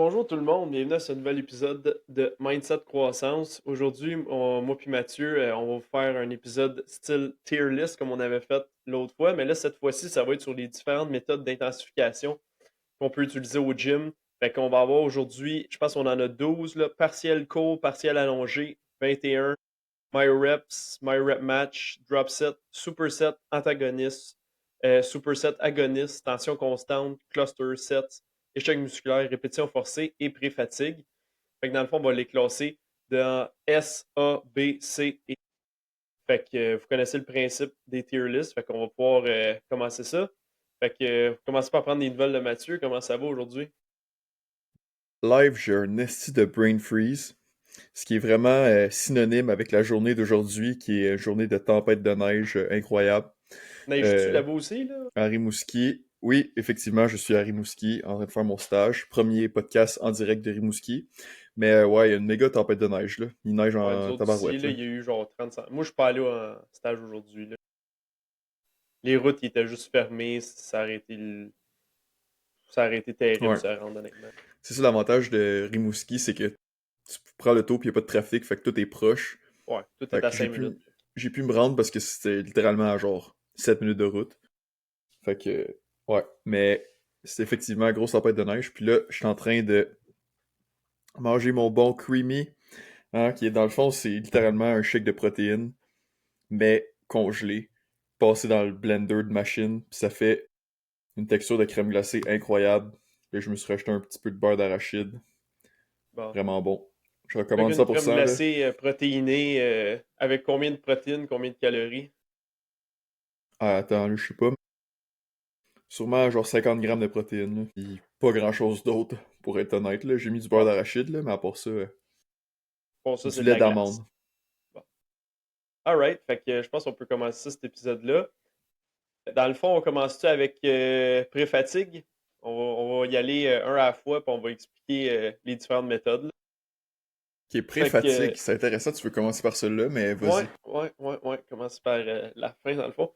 Bonjour tout le monde, bienvenue à ce nouvel épisode de Mindset Croissance. Aujourd'hui, moi puis Mathieu, on va vous faire un épisode style tier list comme on avait fait l'autre fois, mais là, cette fois-ci, ça va être sur les différentes méthodes d'intensification qu'on peut utiliser au gym. Fait qu'on va avoir aujourd'hui, je pense qu'on en a 12, là, partiel court, partiel allongé, 21, My Reps, My Rep Match, Drop Set, Super Set, Antagoniste, Super Set Agoniste, Tension constante, Cluster Set, échec musculaire, répétition forcée et pré-fatigue. Fait que dans le fond, on va les classer dans S, A, B, C et fait que vous connaissez le principe des tier lists. Fait qu'on va pouvoir commencer ça. Fait que vous commencez par prendre des nouvelles de Mathieu. Comment ça va aujourd'hui? Live, j'ai un esti de brain freeze, ce qui est vraiment synonyme avec la journée d'aujourd'hui, qui est une journée de tempête de neige incroyable. Neiges-tu Euh, là-bas aussi, là? à Rimouski, oui, effectivement, je suis à Rimouski en train de faire mon stage. Premier podcast en direct de Rimouski. Mais ouais, il y a une méga tempête de neige, là. Il neige Ouais, nous en autres ici, tabarouette, là, là. il y a eu genre 35. Moi, je suis pas allé en stage aujourd'hui, là. Les routes ils étaient juste fermées, ça aurait été terrible Ouais. se rendre, honnêtement. C'est ça l'avantage de Rimouski, c'est que tu prends le taux puis il n'y a pas de trafic, fait que tout est proche. Ouais, tout est Fait à que 5 minutes. j'ai pu me rendre parce que c'était littéralement à genre 7 minutes de route. Fait que, ouais. Mais c'est effectivement grosse tempête de neige. Puis là, je suis en train de manger mon bon creamy, hein, qui est dans le fond, c'est littéralement un shake de protéines, mais congelé, passé dans le blender de machine. Puis ça fait une texture de crème glacée incroyable. Là, je me suis rajouté un petit peu de beurre d'arachide. Bon. Vraiment bon. Je Fait recommande qu'une crème 100%, là. glacée protéinée avec combien de protéines, combien de calories? Ah, attends, là, je sais pas. Sûrement genre 50 grammes de protéines, là. Puis pas grand-chose d'autre, pour être honnête, là. J'ai mis du beurre Bon, d'arachide, là, mais à part ça, bon ça, du c'est de lait la glace. d'amande. Bon. Alright, fait que je pense qu'on peut commencer cet épisode-là. Dans le fond, on commence-tu avec pré-fatigue? On va y aller un à la fois, puis on va expliquer les différentes méthodes, là. Qui est Fait que, pré-fatigue. C'est intéressant, tu veux commencer par celui-là, mais ouais, vas-y. ouais, commence par la fin, dans le fond.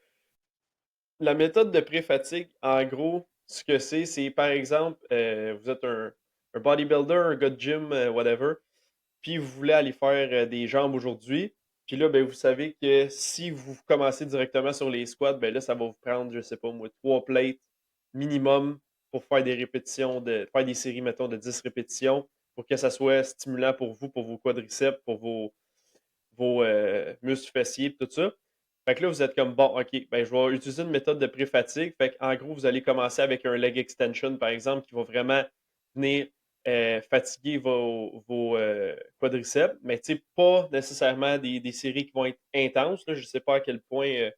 La méthode de pré-fatigue, en gros, ce que c'est par exemple, vous êtes un bodybuilder, un gars de gym, whatever, puis vous voulez aller faire des jambes aujourd'hui. Puis là, ben, vous savez que si vous commencez directement sur les squats, ben là, ça va vous prendre, je sais pas moi, 3 plates minimum pour faire des répétitions, faire des séries, mettons, de 10 répétitions, pour que ça soit stimulant pour vous, pour vos quadriceps, pour vos muscles fessiers, tout ça. Fait que là, vous êtes comme, bon, OK, ben, je vais utiliser une méthode de pré-fatigue. Fait qu'en gros, vous allez commencer avec un leg extension, par exemple, qui va vraiment venir fatiguer vos quadriceps, mais tu sais, pas nécessairement des séries qui vont être intenses, là. Je ne sais pas à quel point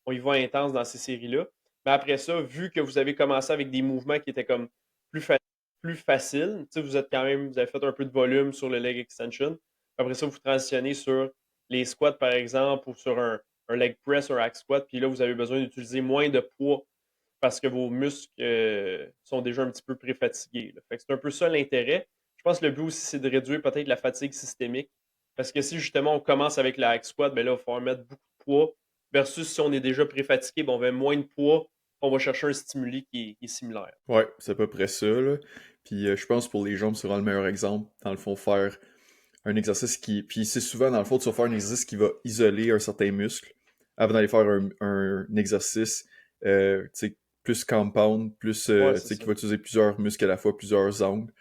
on y va intense dans ces séries-là. Mais après ça, vu que vous avez commencé avec des mouvements qui étaient comme plus, fa- plus faciles, tu sais, vous avez fait un peu de volume sur le leg extension. Après ça, vous transitionnez sur les squats, par exemple, ou sur un leg press, un hack squat, puis là, vous avez besoin d'utiliser moins de poids parce que vos muscles sont déjà un petit peu pré-fatigués, là. Fait que c'est un peu ça l'intérêt. Je pense que le but aussi, c'est de réduire peut-être la fatigue systémique. Parce que si justement on commence avec la hack squat, ben là, il va falloir mettre beaucoup de poids. Versus si on est déjà pré-fatigué, ben on met moins de poids, on va chercher un stimuli qui est similaire. Ouais, c'est à peu près ça, là. Puis je pense pour les jambes, c'est vraiment le meilleur exemple. Dans le fond, faire un exercice qui... Puis c'est souvent, dans le fond, tu vas faire un exercice qui va isoler un certain muscle avant d'aller faire un exercice, tu sais, plus compound, plus, Ouais, tu c'est sais, qui ça. va utiliser plusieurs muscles à la fois, plusieurs angles.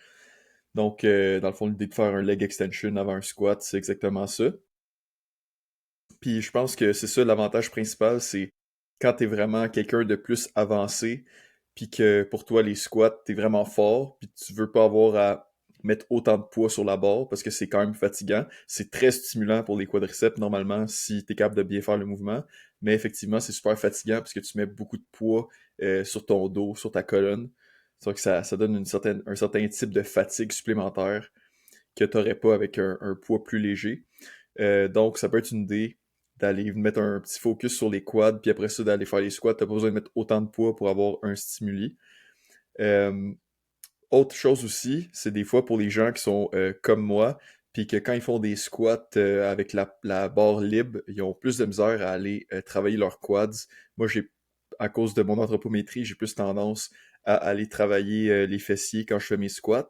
Donc, dans le fond, l'idée de faire un leg extension avant un squat, c'est exactement ça. Puis je pense que c'est ça l'avantage principal, c'est quand t'es vraiment quelqu'un de plus avancé, puis que pour toi les squats, t'es vraiment fort, puis tu veux pas avoir à mettre autant de poids sur la barre parce que c'est quand même fatigant. C'est très stimulant pour les quadriceps normalement si t'es capable de bien faire le mouvement, mais effectivement c'est super fatigant parce que tu mets beaucoup de poids sur ton dos, sur ta colonne. C'est que ça donne un certain type de fatigue supplémentaire que t'aurais pas avec un poids plus léger. Donc, ça peut être une idée d'aller mettre un petit focus sur les quads, puis après ça, d'aller faire les squats. T'as pas besoin de mettre autant de poids pour avoir un stimuli. Euh, Autre chose aussi, c'est des fois pour les gens qui sont comme moi, puis que quand ils font des squats avec la barre libre, ils ont plus de misère à aller travailler leurs quads. Moi, à cause de mon anthropométrie, j'ai plus tendance à aller travailler les fessiers quand je fais mes squats.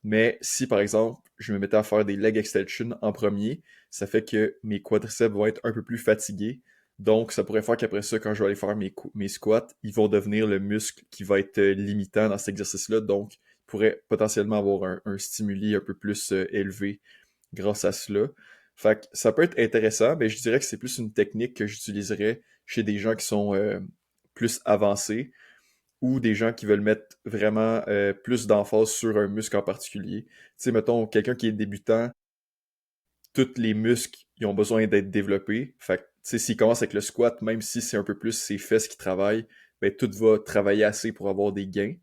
Mais si, par exemple, je me mettais à faire des leg extensions en premier, ça fait que mes quadriceps vont être un peu plus fatigués. Donc, ça pourrait faire qu'après ça, quand je vais aller faire mes squats, ils vont devenir le muscle qui va être limitant dans cet exercice-là. Donc, il pourrait potentiellement avoir un stimuli un peu plus élevé grâce à cela. Fait que ça peut être intéressant, mais je dirais que c'est plus une technique que j'utiliserais chez des gens qui sont plus avancés ou des gens qui veulent mettre vraiment plus d'emphase sur un muscle en particulier. Tu sais, mettons, quelqu'un qui est débutant, tous les muscles, ils ont besoin d'être développés. Fait que, tu sais, s'il commence avec le squat, même si c'est un peu plus ses fesses qui travaillent, ben, tout va travailler assez pour avoir des gains.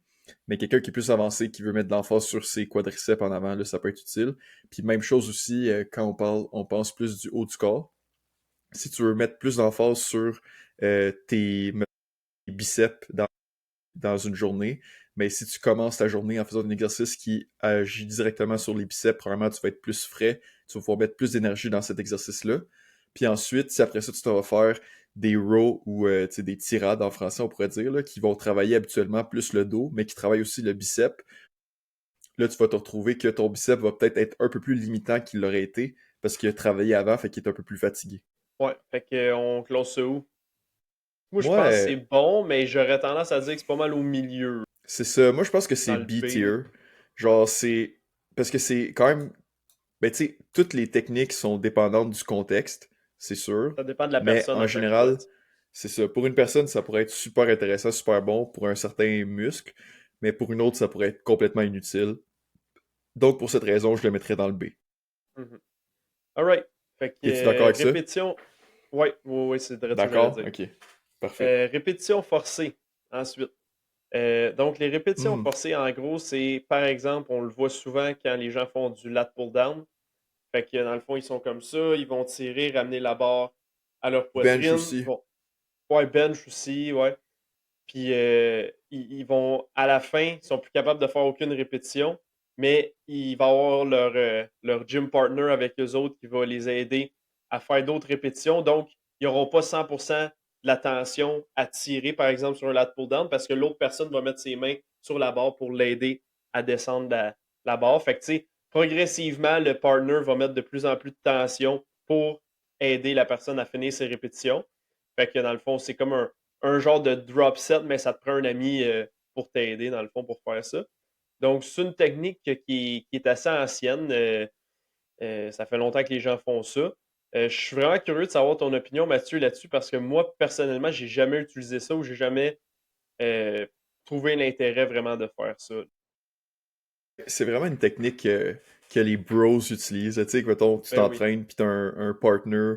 Mais quelqu'un qui est plus avancé, qui veut mettre de l'emphase sur ses quadriceps en avant, là, ça peut être utile. Puis même chose aussi, quand on pense plus du haut du corps. Si tu veux mettre plus d'emphase sur tes biceps dans une journée, mais si tu commences ta journée en faisant un exercice qui agit directement sur les biceps, probablement tu vas être plus frais, tu vas pouvoir mettre plus d'énergie dans cet exercice-là. Puis ensuite, si après ça, tu vas faire des rows ou des tirades en français, on pourrait dire, là, qui vont travailler habituellement plus le dos, mais qui travaillent aussi le bicep, là, tu vas te retrouver que ton bicep va peut-être être un peu plus limitant qu'il l'aurait été parce qu'il a travaillé avant, fait qu'il est un peu plus fatigué. Ouais, fait qu'on close ça où? Moi, je pense que c'est Ouais, bon, mais j'aurais tendance à dire que c'est pas mal au milieu, c'est ça. Moi, je pense que c'est dans le B, là. B-tier. Genre, c'est... Parce que c'est quand même... Ben, tu sais, toutes les techniques sont dépendantes du contexte, c'est sûr. Ça dépend de la Mais personne en à chaque fois, général, tu sais. c'est ça. Pour une personne, ça pourrait être super intéressant, super bon pour un certain muscle. Mais pour une autre, ça pourrait être complètement inutile. Donc, pour cette raison, je le mettrais dans le B. Mhm. Alright. Fait que Es-tu d'accord avec ça? répétition. Ouais, ouais, ouais, c'est vrai ce que j'allais D'accord? dire. Ok. Parfait. Répétition forcée, ensuite. Donc, les répétitions Hmm. forcées, en gros, c'est, par exemple, on le voit souvent quand les gens font du lat pull-down. Fait que, dans le fond, ils sont comme ça, ils vont tirer, ramener la barre à leur Bench poitrine. Ils aussi. vont, ouais, bench aussi, ouais. Puis, ils vont, à la fin, ils sont plus capables de faire aucune répétition, mais ils vont avoir leur gym partner avec eux autres qui va les aider à faire d'autres répétitions. Donc, ils n'auront pas 100% de l'attention à tirer, par exemple, sur un lat pull down parce que l'autre personne va mettre ses mains sur la barre pour l'aider à descendre la barre. Fait que, tu sais, progressivement, le partner va mettre de plus en plus de tension pour aider la personne à finir ses répétitions. Fait que, dans le fond, c'est comme un genre de drop set, mais ça te prend un ami pour t'aider, dans le fond, pour faire ça. Donc, c'est une technique qui est assez ancienne. Ça fait longtemps que les gens font ça. Je suis vraiment curieux de savoir ton opinion, Mathieu, là-dessus, parce que moi, personnellement, j'ai jamais utilisé ça ou j'ai jamais euh, trouvé l'intérêt vraiment de faire ça. C'est vraiment une technique que les bros utilisent. Tu sais, que mettons, tu Ben oui. t'entraînes, puis t'as un partner.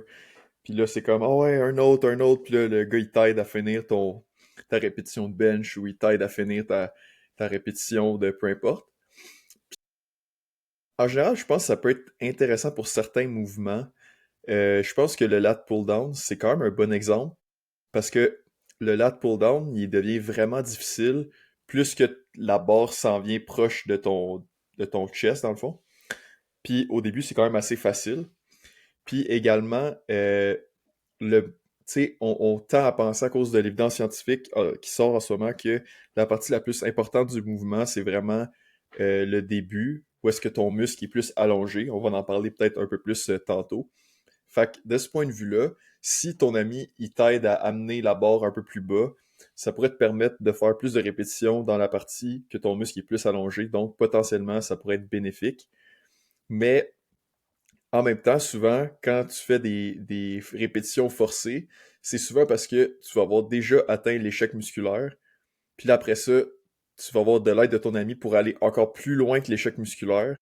Puis là, c'est comme, ah ouais, un autre. Puis là, le gars, il t'aide à finir ta répétition de bench ou il t'aide à finir ta répétition de peu importe. En général, je pense que ça peut être intéressant pour certains mouvements. Je pense que le lat pull-down, c'est quand même un bon exemple parce que le lat pull-down, il devient vraiment difficile plus que la barre s'en vient proche de ton chest, dans le fond. Puis au début, c'est quand même assez facile. Puis également, tu sais, on tend à penser à cause de l'évidence scientifique qui sort en ce moment que la partie la plus importante du mouvement, c'est vraiment le début, où est-ce que ton muscle est plus allongé. On va en parler peut-être un peu plus tantôt. Fait que de ce point de vue-là, si ton ami il t'aide à amener la barre un peu plus bas, ça pourrait te permettre de faire plus de répétitions dans la partie que ton muscle est plus allongé. Donc potentiellement, ça pourrait être bénéfique. Mais en même temps, souvent, quand tu fais des répétitions forcées, c'est souvent parce que tu vas avoir déjà atteint l'échec musculaire. Puis là, après ça, tu vas avoir de l'aide de ton ami pour aller encore plus loin que l'échec musculaire.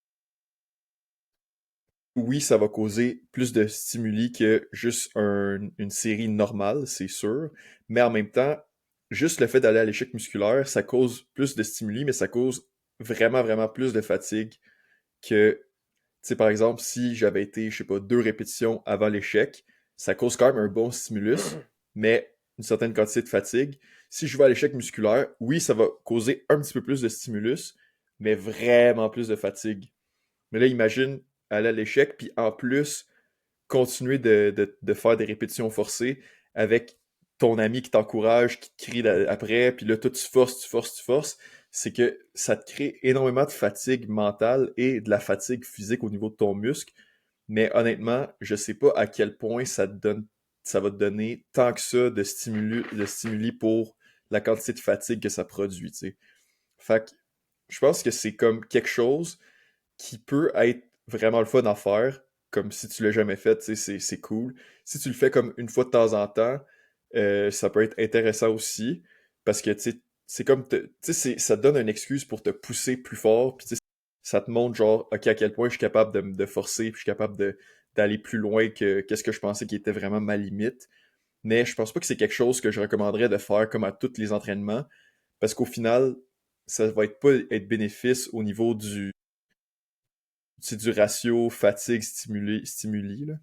Oui, ça va causer plus de stimuli que juste une série normale, c'est sûr. Mais en même temps, juste le fait d'aller à l'échec musculaire, ça cause plus de stimuli, mais ça cause vraiment, vraiment plus de fatigue que tu sais, par exemple, si j'avais été, je sais pas, 2 répétitions avant l'échec, ça cause quand même un bon stimulus, mais une certaine quantité de fatigue. Si je vais à l'échec musculaire, oui, ça va causer un petit peu plus de stimulus, mais vraiment plus de fatigue. Mais là, imagine aller à l'échec, puis en plus, continuer de faire des répétitions forcées avec ton ami qui t'encourage, qui te crie après, puis là, toi, tu forces, tu forces, tu forces. c'est que ça te crée énormément de fatigue mentale et de la fatigue physique au niveau de ton muscle. Mais honnêtement, je sais pas à quel point ça va te donner tant que ça de stimuli pour la quantité de fatigue que ça produit, tu sais. Fait que je pense que c'est comme quelque chose qui peut être vraiment le fun à faire, comme si tu l'as jamais fait, tu sais, c'est cool. Si tu le fais comme une fois de temps en temps, ça peut être intéressant aussi, parce que, tu sais, c'est comme, tu sais, ça te donne une excuse pour te pousser plus fort, puis tu sais, ça te montre genre, ok, à quel point je suis capable de forcer, puis je suis capable d'aller plus loin que qu'est-ce que je pensais qui était vraiment ma limite. Mais je pense pas que c'est quelque chose que je recommanderais de faire comme à tous les entraînements, parce qu'au final, ça va être pas être bénéfice au niveau c'est du ratio fatigue-stimuli, là.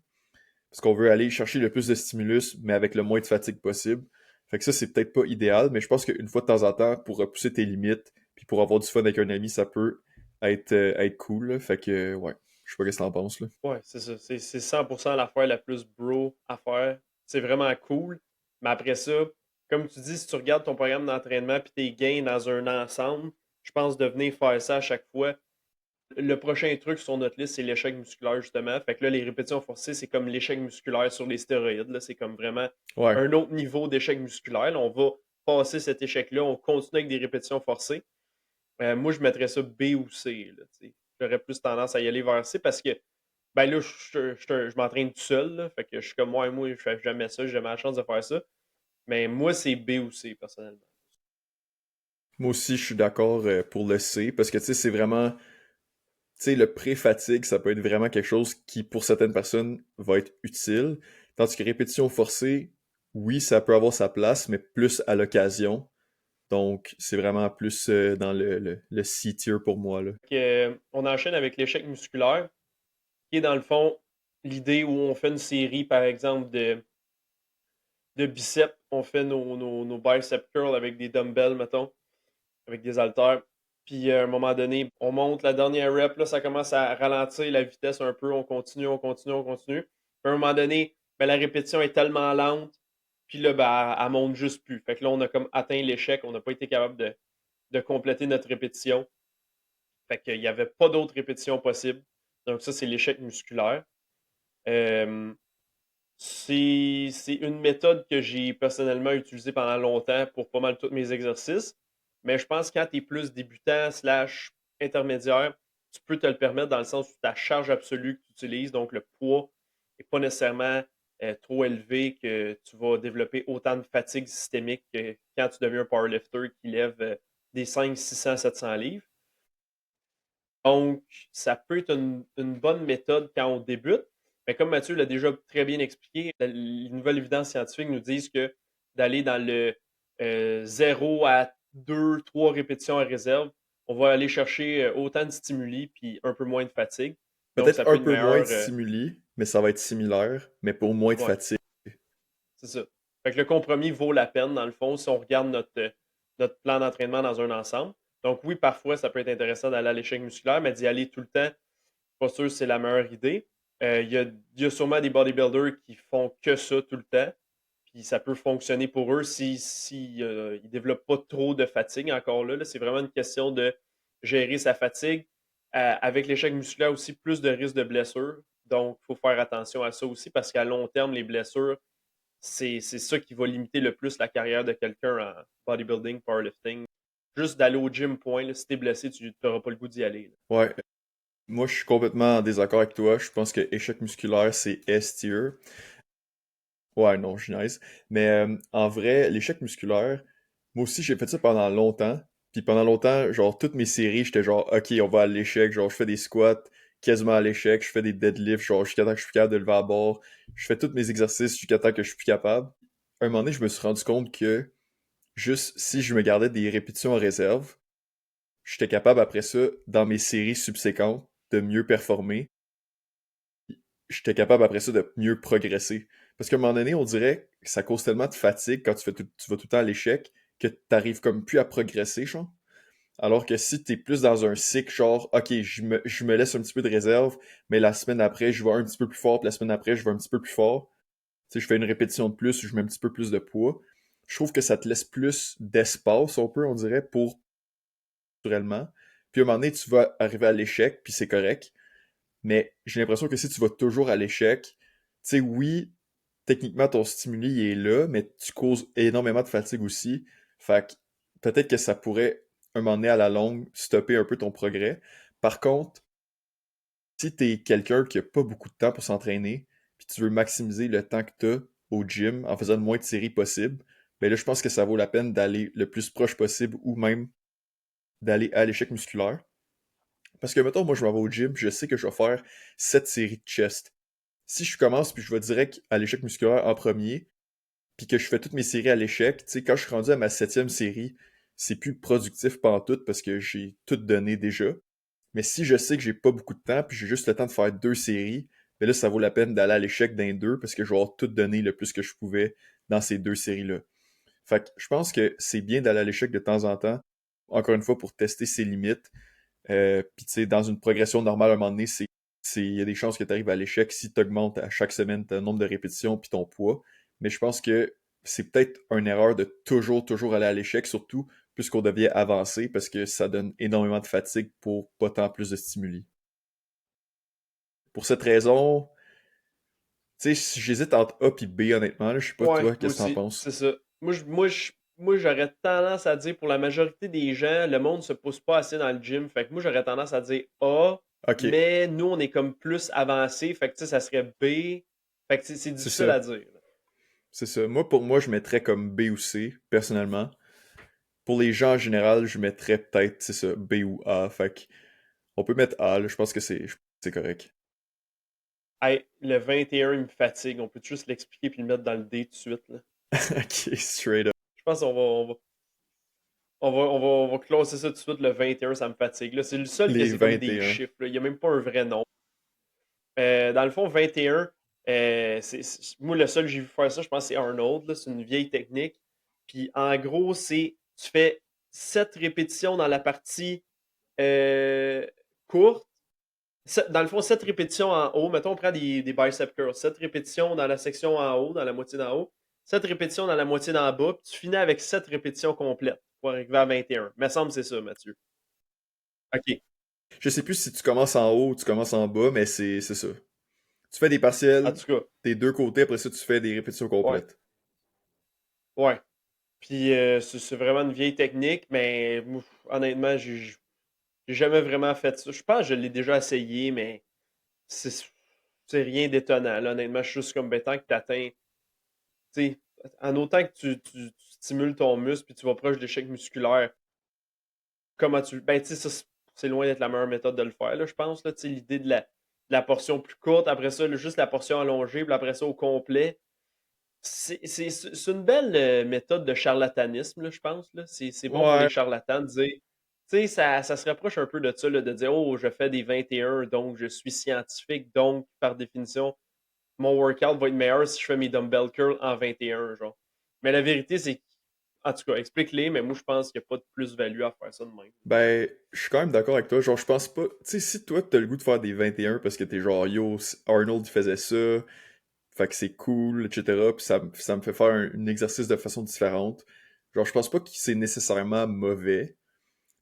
Parce qu'on veut aller chercher le plus de stimulus, mais avec le moins de fatigue possible. Fait que ça, c'est peut-être pas idéal, mais je pense qu'une fois de temps en temps, pour repousser tes limites, puis pour avoir du fun avec un ami, ça peut être cool, là. Fait que, ouais. Je sais pas ce que t'en penses, là. Ouais, c'est ça. C'est 100% l'affaire la plus bro à faire. C'est vraiment cool. Mais après ça, comme tu dis, si tu regardes ton programme d'entraînement puis tes gains dans un ensemble, je pense de venir faire ça à chaque fois. Le prochain truc sur notre liste, c'est l'échec musculaire, justement. Fait que là, les répétitions forcées, c'est comme l'échec musculaire sur les stéroïdes. Là. C'est comme vraiment Ouais. un autre niveau d'échec musculaire. Là, on va passer cet échec-là, on continue avec des répétitions forcées. Moi, je mettrais ça B ou C. Là, tu sais. J'aurais plus tendance à y aller vers C parce que ben là, je m'entraîne tout seul. Là. Fait que je suis comme moi, je fais jamais ça, j'ai jamais la chance de faire ça. Mais moi, c'est B ou C, personnellement. Moi aussi, je suis d'accord pour le C, parce que, tu sais, c'est vraiment... Tu sais, le pré-fatigue, ça peut être vraiment quelque chose qui, pour certaines personnes, va être utile. Tandis que répétition forcée, oui, ça peut avoir sa place, mais plus à l'occasion. Donc, c'est vraiment plus dans le C-tier pour moi, là. Fait que, on enchaîne avec l'échec musculaire, qui est dans le fond l'idée où on fait une série, par exemple, de biceps. On fait nos bicep curls avec des dumbbells, mettons, avec des haltères. Puis à un moment donné, on monte la dernière rep, là, ça commence à ralentir la vitesse un peu. On continue, on continue, on continue. Puis à un moment donné, ben, la répétition est tellement lente, puis là, ben, elle monte juste plus. Fait que là, on a comme atteint l'échec. On n'a pas été capable de compléter notre répétition. Fait qu'il n'y avait pas d'autres répétitions possibles. Donc ça, c'est l'échec musculaire. Euh, c'est une méthode que j'ai personnellement utilisée pendant longtemps pour pas mal tous mes exercices. Mais je pense que quand tu es plus débutant slash intermédiaire, tu peux te le permettre dans le sens où ta charge absolue que tu utilises, donc le poids, n'est pas nécessairement trop élevé que tu vas développer autant de fatigue systémique que quand tu deviens un powerlifter qui lève des 500, 600, 700 livres. Donc, ça peut être une bonne méthode quand on débute. Mais comme Mathieu l'a déjà très bien expliqué, les nouvelles évidences scientifiques nous disent que d'aller dans le 0 à 2, 3 répétitions à réserve, on va aller chercher autant de stimuli puis un peu moins de fatigue. Donc, Peut-être ça peut un être peu moins de meilleur. stimuli, mais ça va être similaire, mais pour moins de Ouais, fatigue. c'est ça. Fait que le compromis vaut la peine, dans le fond, si on regarde notre plan d'entraînement dans un ensemble. Donc, oui, parfois, ça peut être intéressant d'aller à l'échec musculaire, mais d'y aller tout le temps, pas sûr que c'est la meilleure idée. Il y a sûrement des bodybuilders qui font que ça tout le temps. Puis ça peut fonctionner pour eux si ils ne développent pas trop de fatigue encore là. C'est vraiment une question de gérer sa fatigue. Avec l'échec musculaire aussi, plus de risques de blessures. Donc, il faut faire attention à ça aussi parce qu'à long terme, les blessures, c'est ça qui va limiter le plus la carrière de quelqu'un en bodybuilding, powerlifting. Juste d'aller au gym, point. Là, si tu es blessé, tu n'auras pas le goût d'y aller. Là. Ouais, moi je suis complètement en désaccord avec toi. Je pense que échec musculaire, c'est S-tier. Ouais, non, je suis nice. Mais en vrai, l'échec musculaire, moi aussi j'ai fait ça pendant longtemps. Puis pendant longtemps, genre toutes mes séries, j'étais genre, ok, on va à l'échec. Genre, je fais des squats quasiment à l'échec. Je fais des deadlifts, genre jusqu'à temps que je suis capable de lever à bord. Je fais tous mes exercices jusqu'à temps que je suis plus capable. À un moment donné, je me suis rendu compte que juste si je me gardais des répétitions en réserve, j'étais capable après ça, dans mes séries subséquentes, de mieux performer. J'étais capable après ça de mieux progresser. Parce qu'à un moment donné, on dirait que ça cause tellement de fatigue quand tu vas tout le temps à l'échec que t'arrives comme plus à progresser, genre. Alors que si t'es plus dans un cycle, genre, ok, je me laisse un petit peu de réserve, mais la semaine après, je vais un petit peu plus fort, puis la semaine après, je vais un petit peu plus fort. Tu sais, je fais une répétition de plus, je mets un petit peu plus de poids. Je trouve que ça te laisse plus d'espace, un peu, on dirait, pour naturellement. Puis à un moment donné, tu vas arriver à l'échec, puis c'est correct. Mais j'ai l'impression que si tu vas toujours à l'échec, tu sais, oui, techniquement, ton stimuli il est là, mais tu causes énormément de fatigue aussi. Fait que peut-être que ça pourrait, un moment donné, à la longue, stopper un peu ton progrès. Par contre, si t'es quelqu'un qui a pas beaucoup de temps pour s'entraîner, puis tu veux maximiser le temps que t'as au gym en faisant le moins de séries possible, ben là, je pense que ça vaut la peine d'aller le plus proche possible ou même d'aller à l'échec musculaire. Parce que, mettons, moi, je m'en vais au gym, puis je sais que je vais faire 7 séries de chest. Si je commence, puis je vais direct à l'échec musculaire en premier, puis que je fais toutes mes séries à l'échec, tu sais, quand je suis rendu à ma 7e série, c'est plus productif pantoute parce que j'ai tout donné déjà. Mais si je sais que j'ai pas beaucoup de temps, puis j'ai juste le temps de faire 2 séries, ben là, ça vaut la peine d'aller à l'échec d'un deux parce que je vais avoir tout donné le plus que je pouvais dans ces 2 séries-là. Fait que je pense que c'est bien d'aller à l'échec de temps en temps, encore une fois, pour tester ses limites. Puis tu sais, dans une progression normale, à un moment donné, il y a des chances que tu arrives à l'échec si tu augmentes à chaque semaine ton nombre de répétitions puis ton poids. Mais je pense que c'est peut-être une erreur de toujours aller à l'échec, surtout puisqu'on devient avancer, parce que ça donne énormément de fatigue pour pas tant plus de stimuli. Pour cette raison, tu sais, j'hésite entre A et B, honnêtement. Là. Je sais pas, Ouais, toi, moi qu'est-ce que t'en aussi, penses? c'est ça. Moi, j'aurais tendance à dire, pour la majorité des gens, le monde se pousse pas assez dans le gym. Fait que moi, j'aurais tendance à dire A, Ok, mais nous, on est comme plus avancé. Fait que, tu sais, ça serait B. Fait que c'est c'est difficile ça. à dire. C'est ça. Moi, pour moi, je mettrais comme B ou C, personnellement. Pour les gens en général, je mettrais peut-être, c'est ça, B ou A. Fait que on peut mettre A, là, je pense que c'est correct. Hey, le 21, il me fatigue. On peut juste l'expliquer puis le mettre dans le D tout de suite, là. Ok, straight up. Je pense qu'on va closer ça tout de suite. Le 21, ça me fatigue, là. C'est le seul que Les c'est comme des 21. chiffres, là. Il n'y a même pas un vrai nom. Dans le fond, 21, moi, le seul que j'ai vu faire ça, je pense, c'est Arnold, là. C'est une vieille technique. Puis en gros, tu fais 7 répétitions dans la partie euh, courte. Dans le fond, 7 répétitions en haut. Mettons, on prend des bicep curls. 7 répétitions dans la section en haut, dans la moitié d'en haut. 7 répétitions dans la moitié d'en bas. Puis tu finis avec 7 répétitions complètes pour arriver à 21. Me semble que c'est ça, Mathieu. OK. Je sais plus si tu commences en haut ou tu commences en bas, mais c'est ça. Tu fais des En partiels tout cas, des deux côtés, après ça, tu fais des répétitions ouais. complètes. Ouais. Puis c'est vraiment une vieille technique, mais honnêtement, j'ai jamais vraiment fait ça. Je pense que je l'ai déjà essayé, mais c'est c'est rien d'étonnant. Là. Honnêtement, je suis juste comme bétant que tu atteins. Tu sais, en autant que tu stimules ton muscle puis tu vas proche d'échec musculaire, comment tu. Ben, tu sais, ça, c'est loin d'être la meilleure méthode de le faire, là, je pense. Là, tu sais, l'idée de la portion plus courte, après ça, juste la portion allongée, puis après ça au complet. C'est une belle méthode de charlatanisme, là, je pense. Là. C'est bon pour les Ouais, charlatans de dire. Tu sais, ça se rapproche un peu de ça, là, de dire oh, je fais des 21, donc je suis scientifique, donc par définition, mon workout va être meilleur si je fais mes dumbbell curls en 21, genre. Mais la vérité, c'est. En tout cas, explique-les, mais moi, je pense qu'il n'y a pas de plus-value à faire ça de même. ben, je suis quand même d'accord avec toi. Genre, je pense pas. Tu sais, si toi, t'as le goût de faire des 21 parce que t'es genre, yo, Arnold il faisait ça, fait que c'est cool, etc. Puis ça me fait faire un exercice de façon différente. Genre, je pense pas que c'est nécessairement mauvais.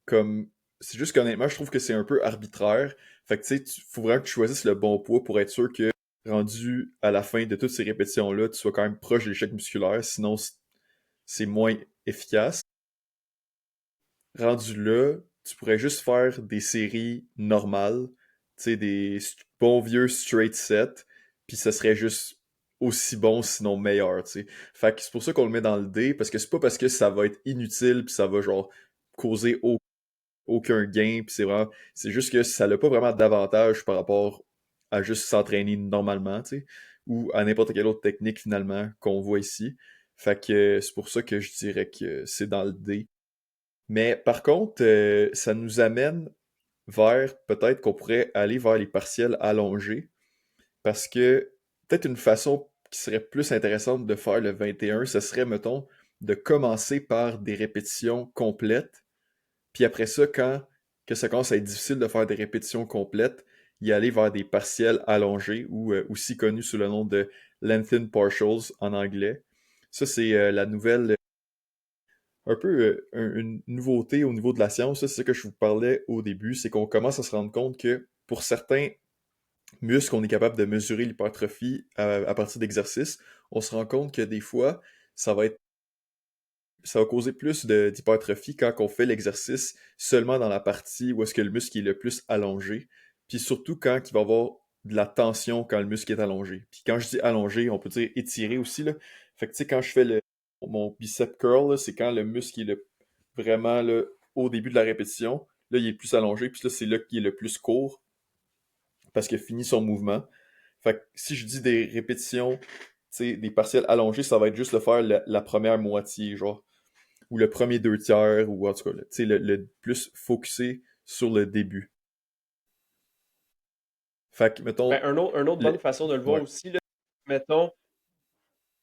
Comme, c'est juste qu'honnêtement, je trouve que c'est un peu arbitraire. Fait que tu sais, faut vraiment que tu choisisses le bon poids pour être sûr que, rendu à la fin de toutes ces répétitions-là, tu sois quand même proche de l'échec musculaire, sinon c'est moins efficace. Rendu là, tu pourrais juste faire des séries normales, tu sais, des bons vieux straight sets, puis ça serait juste aussi bon, sinon meilleur, tu sais. Fait que c'est pour ça qu'on le met dans le D, parce que c'est pas parce que ça va être inutile, puis ça va genre causer aucun gain, puis c'est juste que ça n'a pas vraiment d'avantage par rapport à juste s'entraîner normalement, tu sais, ou à n'importe quelle autre technique finalement qu'on voit ici. Fait que c'est pour ça que je dirais que c'est dans le D. Mais par contre, ça nous amène vers peut-être qu'on pourrait aller vers les partiels allongés, parce que peut-être une façon qui serait plus intéressante de faire le 21, ce serait, mettons, de commencer par des répétitions complètes, puis après ça, quand que ça commence à être difficile de faire des répétitions complètes, y aller vers des partiels allongés, ou aussi connus sous le nom de lengthened partials en anglais. Ça, c'est la nouvelle un peu une nouveauté au niveau de la science, là, c'est ça que je vous parlais au début, c'est qu'on commence à se rendre compte que pour certains muscles, on est capable de mesurer l'hypertrophie à partir d'exercices. On se rend compte que des fois, ça va être ça va causer plus d'hypertrophie quand on fait l'exercice seulement dans la partie où est-ce que le muscle est le plus allongé. Puis surtout quand il va y avoir de la tension quand le muscle est allongé. Puis quand je dis allongé, on peut dire étiré aussi, là. Fait que tu sais, quand je fais mon bicep curl, là, c'est quand le muscle est vraiment là, au début de la répétition. Là, il est plus allongé, puis là, c'est là qu'il est le plus court parce qu'il a fini son mouvement. Fait que si je dis des répétitions, tu sais, des partiels allongés, ça va être juste de faire la première moitié, genre ou le premier deux tiers, ou en tout cas, tu sais, le plus focusé sur le début. Fait que, Ben, mettons, une autre bonne le... façon de le voir ouais, aussi, là, mettons,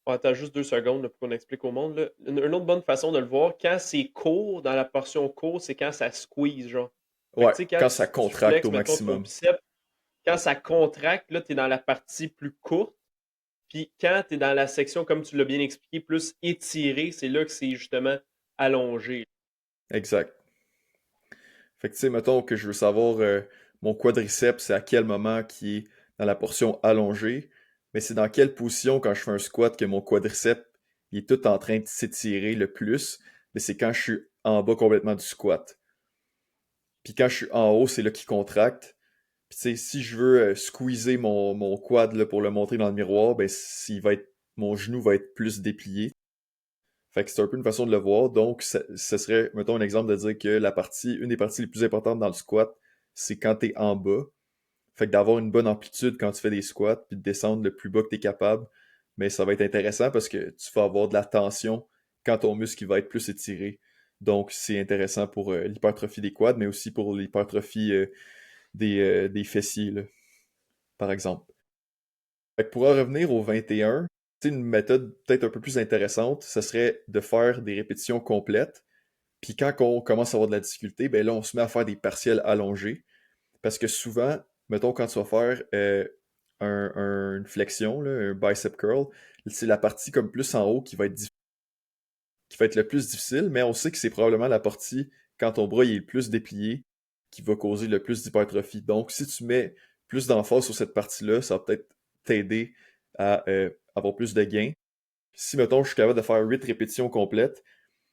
attends juste 2 secondes là, pour qu'on explique au monde. Là. Une autre bonne façon de le voir, quand c'est court, dans la portion court, c'est quand ça squeeze, genre. Fait que ouais, tu sais, quand quand ça tu contracte flexes, au mettons, ton maximum. bicep, quand ça contracte, là, tu es dans la partie plus courte. Puis quand tu es dans la section, comme tu l'as bien expliqué, plus étirée, c'est là que c'est justement allongé. Exact. Fait que, tu sais, mettons que je veux savoir mon quadriceps, c'est à quel moment qui est dans la portion allongée, mais c'est dans quelle position quand je fais un squat que mon quadriceps il est tout en train de s'étirer le plus, mais c'est quand je suis en bas complètement du squat. Puis quand je suis en haut, c'est là qu'il contracte. Puis tu sais, si je veux squeezer mon quad là, pour le montrer dans le miroir, ben mon genou va être plus déplié. Fait que c'est un peu une façon de le voir. Donc, ce serait, mettons, un exemple de dire que une des parties les plus importantes dans le squat, c'est quand t'es en bas. Fait que d'avoir une bonne amplitude quand tu fais des squats, puis de descendre le plus bas que t'es capable, mais ça va être intéressant parce que tu vas avoir de la tension quand ton muscle il va être plus étiré. Donc, c'est intéressant pour l'hypertrophie des quads, mais aussi pour l'hypertrophie des fessiers, là, par exemple. Fait que pour en revenir au 21, tu sais, une méthode peut-être un peu plus intéressante, ce serait de faire des répétitions complètes. Puis quand on commence à avoir de la difficulté, ben là, on se met à faire des partiels allongés. Parce que souvent, mettons, quand tu vas faire une flexion, là, un bicep curl, c'est la partie comme plus en haut qui va être le plus difficile, mais on sait que c'est probablement la partie, quand ton bras il est le plus déplié, qui va causer le plus d'hypertrophie. Donc, si tu mets plus d'emphase sur cette partie-là, ça va peut-être t'aider à avoir plus de gains. Si, mettons, je suis capable de faire 8 répétitions complètes,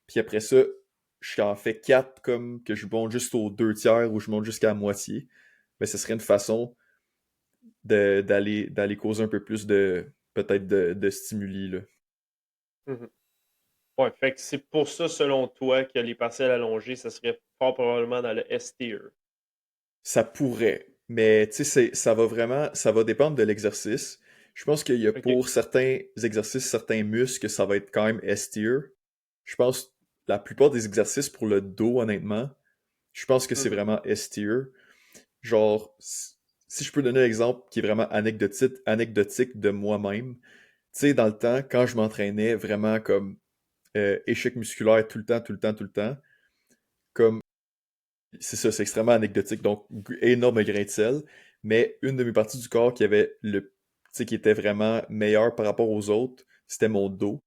puis après ça, je en fais 4 comme que je monte juste aux deux tiers ou je monte jusqu'à la moitié, mais ce serait une façon d'aller causer un peu plus de peut-être de stimuli, là. Mhm. Ouais, fait que c'est pour ça, selon toi, que les partiels allongés, ça serait fort probablement dans le S-tier. Ça pourrait, mais tu sais, ça va dépendre de l'exercice. Je pense qu'il y a OK. pour certains exercices, certains muscles, que ça va être quand même S-tier. Je pense la plupart des exercices pour le dos, honnêtement, je pense que c'est Mhm. vraiment S-tier. Genre, si je peux donner un exemple qui est vraiment anecdotique de moi-même, tu sais, dans le temps, quand je m'entraînais vraiment comme échec musculaire tout le temps, tout le temps, tout le temps, comme c'est ça, c'est extrêmement anecdotique, donc énorme grain de sel. Mais une de mes parties du corps qui avait tu sais, qui était vraiment meilleure par rapport aux autres, c'était mon dos.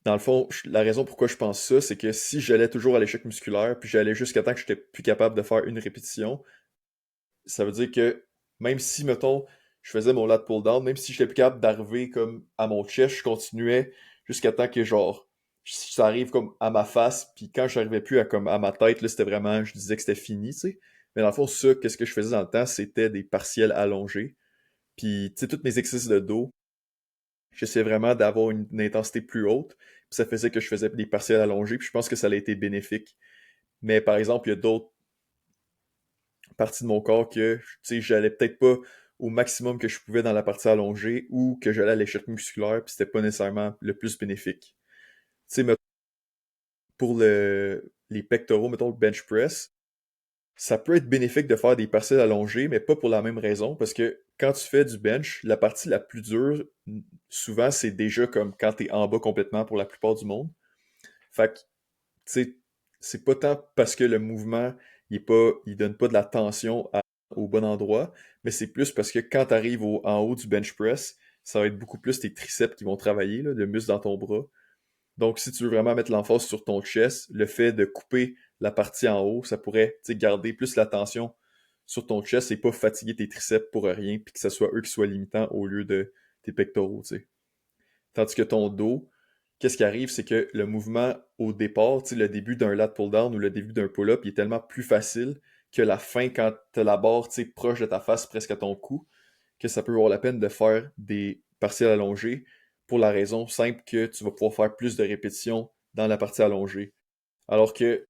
Dans le fond, la raison pourquoi je pense ça, c'est que si j'allais toujours à l'échec musculaire, puis j'allais jusqu'à temps que j'étais plus capable de faire une répétition, ça veut dire que même si, mettons, je faisais mon lat pull down, même si j'étais plus capable d'arriver comme à mon chest, je continuais jusqu'à temps que genre ça arrive comme à ma face, puis quand j'arrivais plus à comme à ma tête, là, c'était vraiment, je disais que c'était fini, tu sais. Mais dans le fond, ça, qu'est-ce que je faisais dans le temps, c'était des partiels allongés. Puis, tu sais, tous mes exercices de dos, j'essayais vraiment d'avoir une intensité plus haute, puis ça faisait que je faisais des partiels allongés, puis je pense que ça a été bénéfique. Mais par exemple, il y a d'autres partie de mon corps que, tu sais, j'allais peut-être pas au maximum que je pouvais dans la partie allongée ou que j'allais à l'échec musculaire, puis c'était pas nécessairement le plus bénéfique. Tu sais, pour les pectoraux, mettons le bench press, ça peut être bénéfique de faire des partiels allongés, mais pas pour la même raison, parce que quand tu fais du bench, la partie la plus dure, souvent, c'est déjà comme quand t'es en bas complètement pour la plupart du monde. Fait que, tu sais, c'est pas tant parce que le mouvement, il donne pas de la tension au bon endroit, mais c'est plus parce que quand tu arrives en haut du bench press, ça va être beaucoup plus tes triceps qui vont travailler, là, le muscle dans ton bras. Donc, si tu veux vraiment mettre l'emphase sur ton chest, le fait de couper la partie en haut, ça pourrait garder plus la tension sur ton chest et pas fatiguer tes triceps pour rien, puis que ce soit eux qui soient limitants au lieu de tes pectoraux, tu sais. Tandis que ton dos, qu'est-ce qui arrive, c'est que le mouvement au départ, tu sais, le début d'un lat pull-down ou le début d'un pull-up, il est tellement plus facile que la fin, quand tu as la barre, tu sais, proche de ta face, presque à ton cou, que ça peut avoir la peine de faire des partiels allongés pour la raison simple que tu vas pouvoir faire plus de répétitions dans la partie allongée. Alors que,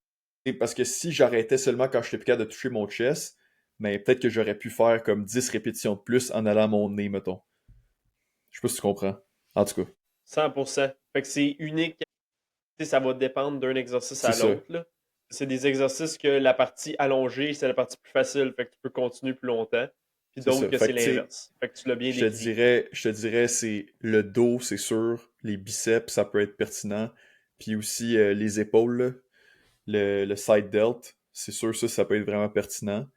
parce que si j'arrêtais seulement quand je suis plus capable de toucher mon chest, mais peut-être que j'aurais pu faire comme 10 répétitions de plus en allant à mon nez, mettons. Je sais pas si tu comprends. En tout cas, 100%. Fait que c'est unique. Tu sais, ça va dépendre d'un exercice c'est à ça. l'autre, là. C'est des exercices que la partie allongée, c'est la partie plus facile, fait que tu peux continuer plus longtemps. Puis C'est d'autres ça. que Fait c'est que, tu sais, l'inverse. Fait que tu l'as bien je te décrit. dirais, c'est le dos, c'est sûr. Les biceps, ça peut être pertinent. Puis aussi les épaules, là. Le side delt, c'est sûr, ça peut être vraiment pertinent.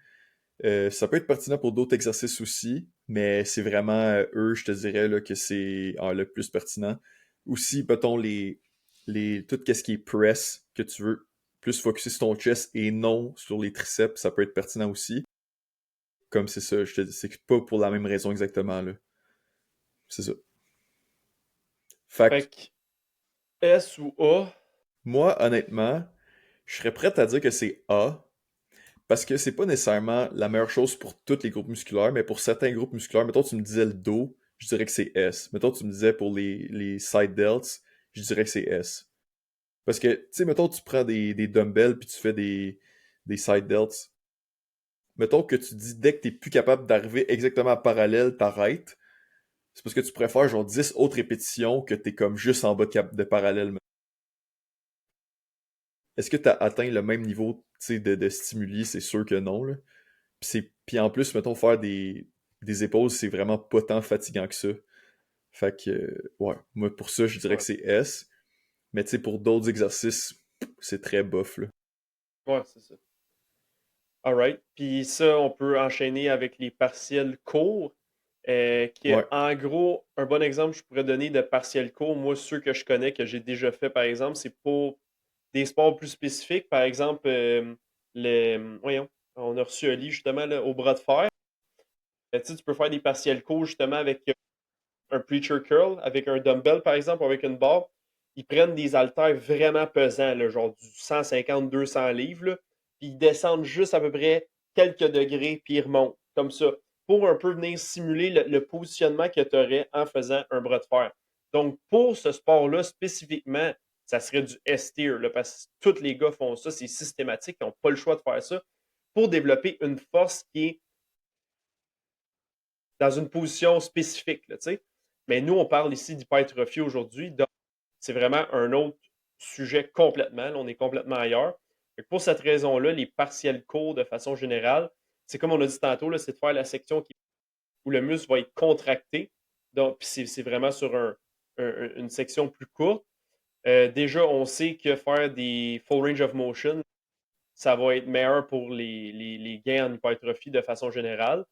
Ça peut être pertinent pour d'autres exercices aussi, mais c'est vraiment eux, je te dirais, là, que c'est le plus pertinent. Aussi, mettons, tout ce qui est press, que tu veux plus focuser sur ton chest et non sur les triceps, ça peut être pertinent aussi. Comme c'est ça, je te dis, c'est pas pour la même raison exactement, là. C'est ça. Fait que, Fait que S ou A, moi, honnêtement, je serais prêt à dire que c'est A, parce que c'est pas nécessairement la meilleure chose pour tous les groupes musculaires, mais pour certains groupes musculaires, mettons tu me disais le dos, je dirais que c'est S. Mettons tu me disais pour les side delts, je dirais que c'est S. Parce que, tu sais, mettons tu prends des dumbbells puis tu fais des side delts. Mettons que tu dis dès que t'es plus capable d'arriver exactement à parallèle, t'arrêtes. C'est parce que tu préfères genre 10 autres répétitions que t'es comme juste en bas de parallèle. Est-ce que t'as atteint le même niveau, tu sais, de stimuli? C'est sûr que non, là. Puis en plus, mettons, faire des épaules, c'est vraiment pas tant fatigant que ça. Fait que, ouais, moi pour ça, je dirais que ouais. c'est S. Mais tu sais, pour d'autres exercices, c'est très bof, là. Ouais, c'est ça. Alright. Puis ça, on peut enchaîner avec les partiels courts. Ouais, En gros, un bon exemple que je pourrais donner de partiels courts, moi, ceux que je connais, que j'ai déjà fait, par exemple, c'est pour des sports plus spécifiques. Par exemple, voyons, on a reçu Ali justement là, au bras de fer. Tu sais, tu peux faire des partiels courts justement avec un preacher curl, avec un dumbbell, par exemple, ou avec une barre. Ils prennent des haltères vraiment pesants, là, genre du 150-200 livres, là, puis ils descendent juste à peu près quelques degrés, puis ils remontent, comme ça, pour un peu venir simuler le positionnement que tu aurais en faisant un bras de fer. Donc, pour ce sport-là spécifiquement, ça serait du S-tier, là, parce que tous les gars font ça, c'est systématique, ils n'ont pas le choix de faire ça, pour développer une force qui est dans une position spécifique, là, tu sais. Mais nous, on parle ici d'hypertrophie aujourd'hui, donc c'est vraiment un autre sujet complètement. Là, on est complètement ailleurs. Fait que pour cette raison-là, les partiels courts, de façon générale, c'est comme on a dit tantôt, là, c'est de faire la section où le muscle va être contracté. Donc, puis c'est vraiment sur une section plus courte. Déjà, on sait que faire des full range of motion, ça va être meilleur pour les gains en hypertrophie de façon générale.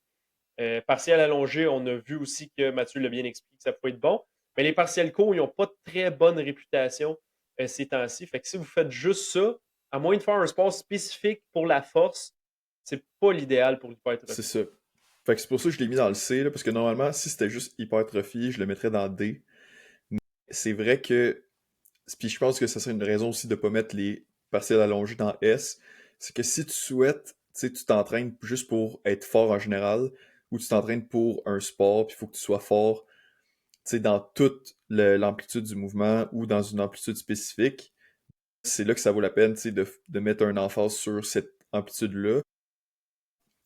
Partiel allongé, on a vu aussi que Mathieu l'a bien expliqué que ça pouvait être bon. Mais les partiels courts, ils n'ont pas de très bonne réputation ces temps-ci. Fait que si vous faites juste ça, à moins de faire un sport spécifique pour la force, c'est pas l'idéal pour c'est l'hypertrophie. ça. Fait que c'est pour ça que je l'ai mis dans le C, là, parce que normalement, si c'était juste hypertrophie, je le mettrais dans D. Mais c'est vrai que, puis je pense que ça serait une raison aussi de pas mettre les partiels allongés dans S, c'est que si tu souhaites, tu sais, tu t'entraînes juste pour être fort en général, ou tu t'entraînes pour un sport, puis il faut que tu sois fort, tu sais, dans toute l'amplitude du mouvement ou dans une amplitude spécifique, c'est là que ça vaut la peine, tu sais, de mettre un emphase sur cette amplitude-là.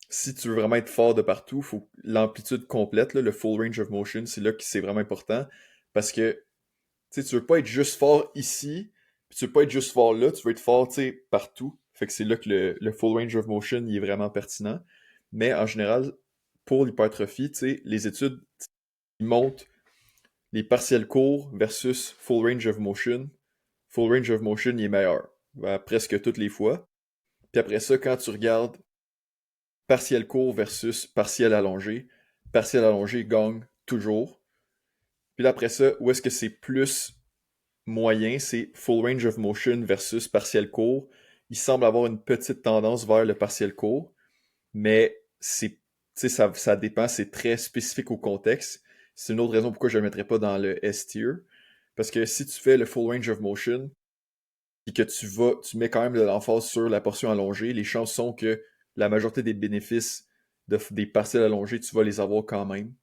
Si tu veux vraiment être fort de partout, faut l'amplitude complète, là, le full range of motion, c'est là que c'est vraiment important. Parce que tu sais, tu veux pas être juste fort ici, puis tu veux pas être juste fort là, tu veux être fort, tu sais, partout. Fait que c'est là que le full range of motion, il est vraiment pertinent. Mais en général, pour l'hypertrophie, tu sais, les études, ils montrent les partiels courts versus full range of motion. Full range of motion, il est meilleur. Presque toutes les fois. Puis après ça, quand tu regardes partiel court versus partiel allongé gagne toujours. Puis là, après ça, où est-ce que c'est plus moyen, c'est full range of motion versus partiel court. Il semble avoir une petite tendance vers le partiel court, mais ça dépend, c'est très spécifique au contexte. C'est une autre raison pourquoi je ne le mettrais pas dans le S tier. Parce que si tu fais le full range of motion, et que tu mets quand même de l'emphase sur la portion allongée, les chances sont que la majorité des bénéfices des partiels allongés, tu vas les avoir quand même.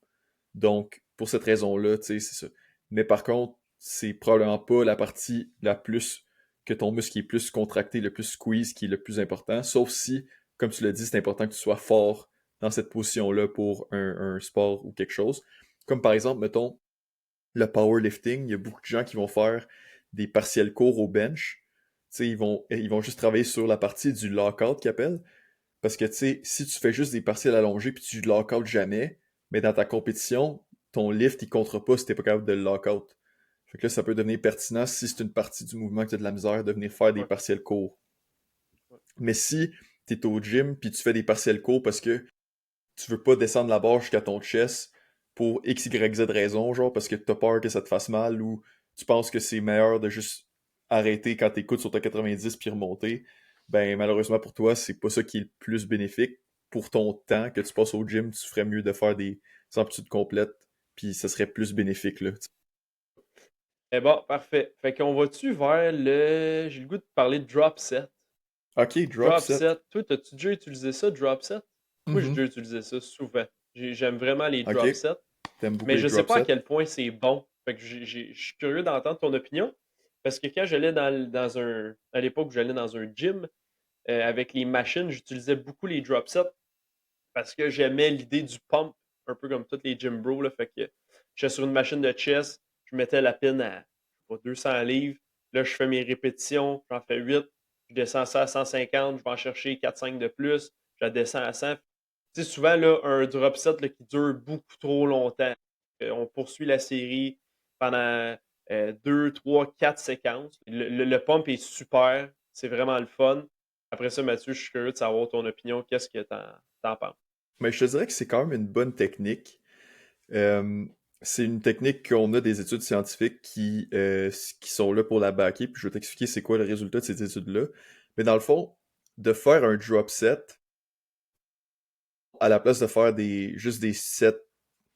Donc, pour cette raison-là, tu sais, c'est ça. Mais par contre, c'est probablement pas la partie la plus que ton muscle est plus contracté, le plus squeeze, qui est le plus important. Sauf si, comme tu l'as dit, c'est important que tu sois fort dans cette position-là pour un sport ou quelque chose. Comme par exemple, mettons, le powerlifting, il y a beaucoup de gens qui vont faire des partiels courts au bench. Tu sais, ils vont juste travailler sur la partie du lockout qu'ils appellent. Parce que, tu sais, si tu fais juste des partiels allongés puis tu lockout jamais, mais dans ta compétition, ton lift, il comptera pas si t'es pas capable de le lockout. Fait que là, ça peut devenir pertinent si c'est une partie du mouvement que tu as de la misère de venir faire des Ouais, partiels courts. ouais. Mais si t'es au gym puis tu fais des partiels courts parce que tu veux pas descendre la barre jusqu'à ton chest pour X, Y, Z raison, genre parce que t'as peur que ça te fasse mal ou tu penses que c'est meilleur de juste arrêter quand t'écoutes sur ta 90 puis remonter, ben malheureusement pour toi, c'est pas ça qui est le plus bénéfique. Pour ton temps que tu passes au gym, tu ferais mieux de faire des amplitudes complètes puis ça serait plus bénéfique là. Eh bon, parfait. Fait qu'on va-tu vers le. J'ai le goût de parler de drop set. Ok, drop Drop set. set. Toi, as-tu déjà utilisé ça, drop set? Moi, j'ai Mhm. déjà utilisé ça souvent. J'aime vraiment les Ok, drop sets, t'aimes beaucoup mais les je sais drop pas à sets? quel point c'est bon. Fait que je suis curieux d'entendre ton opinion. Parce que quand j'allais dans un. À l'époque où j'allais dans un gym, avec les machines, j'utilisais beaucoup les drop sets parce que j'aimais l'idée du pump, un peu comme tous les gym bros. Là, fait que j'étais sur une machine de chest, je mettais la pin à je sais pas, 200 livres. Là, je fais mes répétitions, j'en fais 8. Je descends ça à 150, je vais en chercher 4-5 de plus, je la descends à 100. Tu sais, souvent, là, un drop set là, qui dure beaucoup trop longtemps. On poursuit la série pendant 2, 3, 4 séquences. Le pump est super, c'est vraiment le fun. Après ça, Mathieu, je suis curieux de savoir ton opinion. Qu'est-ce que t'en penses? Mais je te dirais que c'est quand même une bonne technique. Euh, c'est une technique qu'on a des études scientifiques qui sont là pour la backer, puis je vais t'expliquer c'est quoi le résultat de ces études-là. Mais dans le fond, de faire un drop set, à la place de faire juste des sets, tu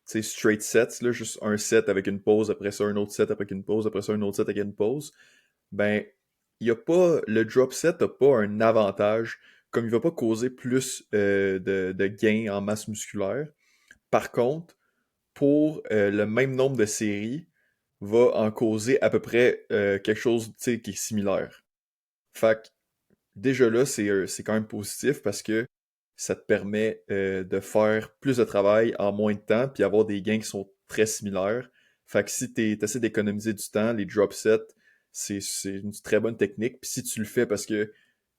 sais, straight sets, là, juste un set avec une pause, après ça un autre set avec une pause, après ça un autre set avec une pause, ben, le drop set n'a pas un avantage, comme il va pas causer plus de gains en masse musculaire. Par contre, pour le même nombre de séries, va en causer à peu près quelque chose tu sais, qui est similaire. Fait que déjà là, c'est quand même positif parce que ça te permet de faire plus de travail en moins de temps puis avoir des gains qui sont très similaires. Fait que si tu essaies d'économiser du temps, les drop sets, c'est une très bonne technique. Puis si tu le fais parce que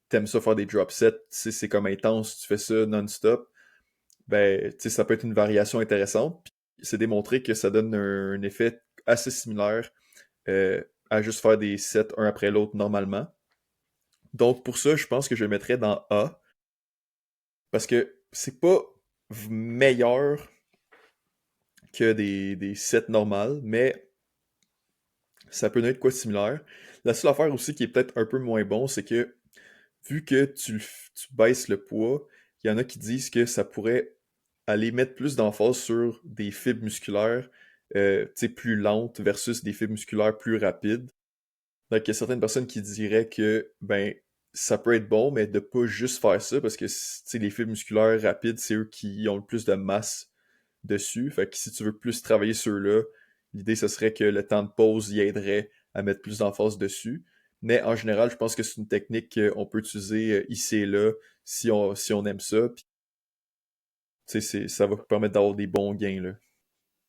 t'aimes ça faire des drop sets, c'est comme intense, tu fais ça non-stop, ben, tu sais, ça peut être une variation intéressante. Puis c'est démontré que ça donne un effet assez similaire à juste faire des sets un après l'autre normalement. Donc pour ça, je pense que je le mettrais dans A parce que c'est pas meilleur que des sets normales, mais ça peut être quoi de similaire. La seule affaire aussi qui est peut-être un peu moins bon, c'est que vu que tu baisses le poids, il y en a qui disent que ça pourrait aller mettre plus d'emphase sur des fibres musculaires tu sais, plus lentes versus des fibres musculaires plus rapides. Donc, il y a certaines personnes qui diraient que ben ça peut être bon, mais de pas juste faire ça, parce que tu sais, les fibres musculaires rapides, c'est eux qui ont le plus de masse dessus. Fait que si tu veux plus travailler ceux-là, l'idée, ce serait que le temps de pause y aiderait à mettre plus d'emphase dessus. Mais en général, je pense que c'est une technique qu'on peut utiliser ici et là si on aime ça. Puis, tu sais, ça va permettre d'avoir des bons gains, là.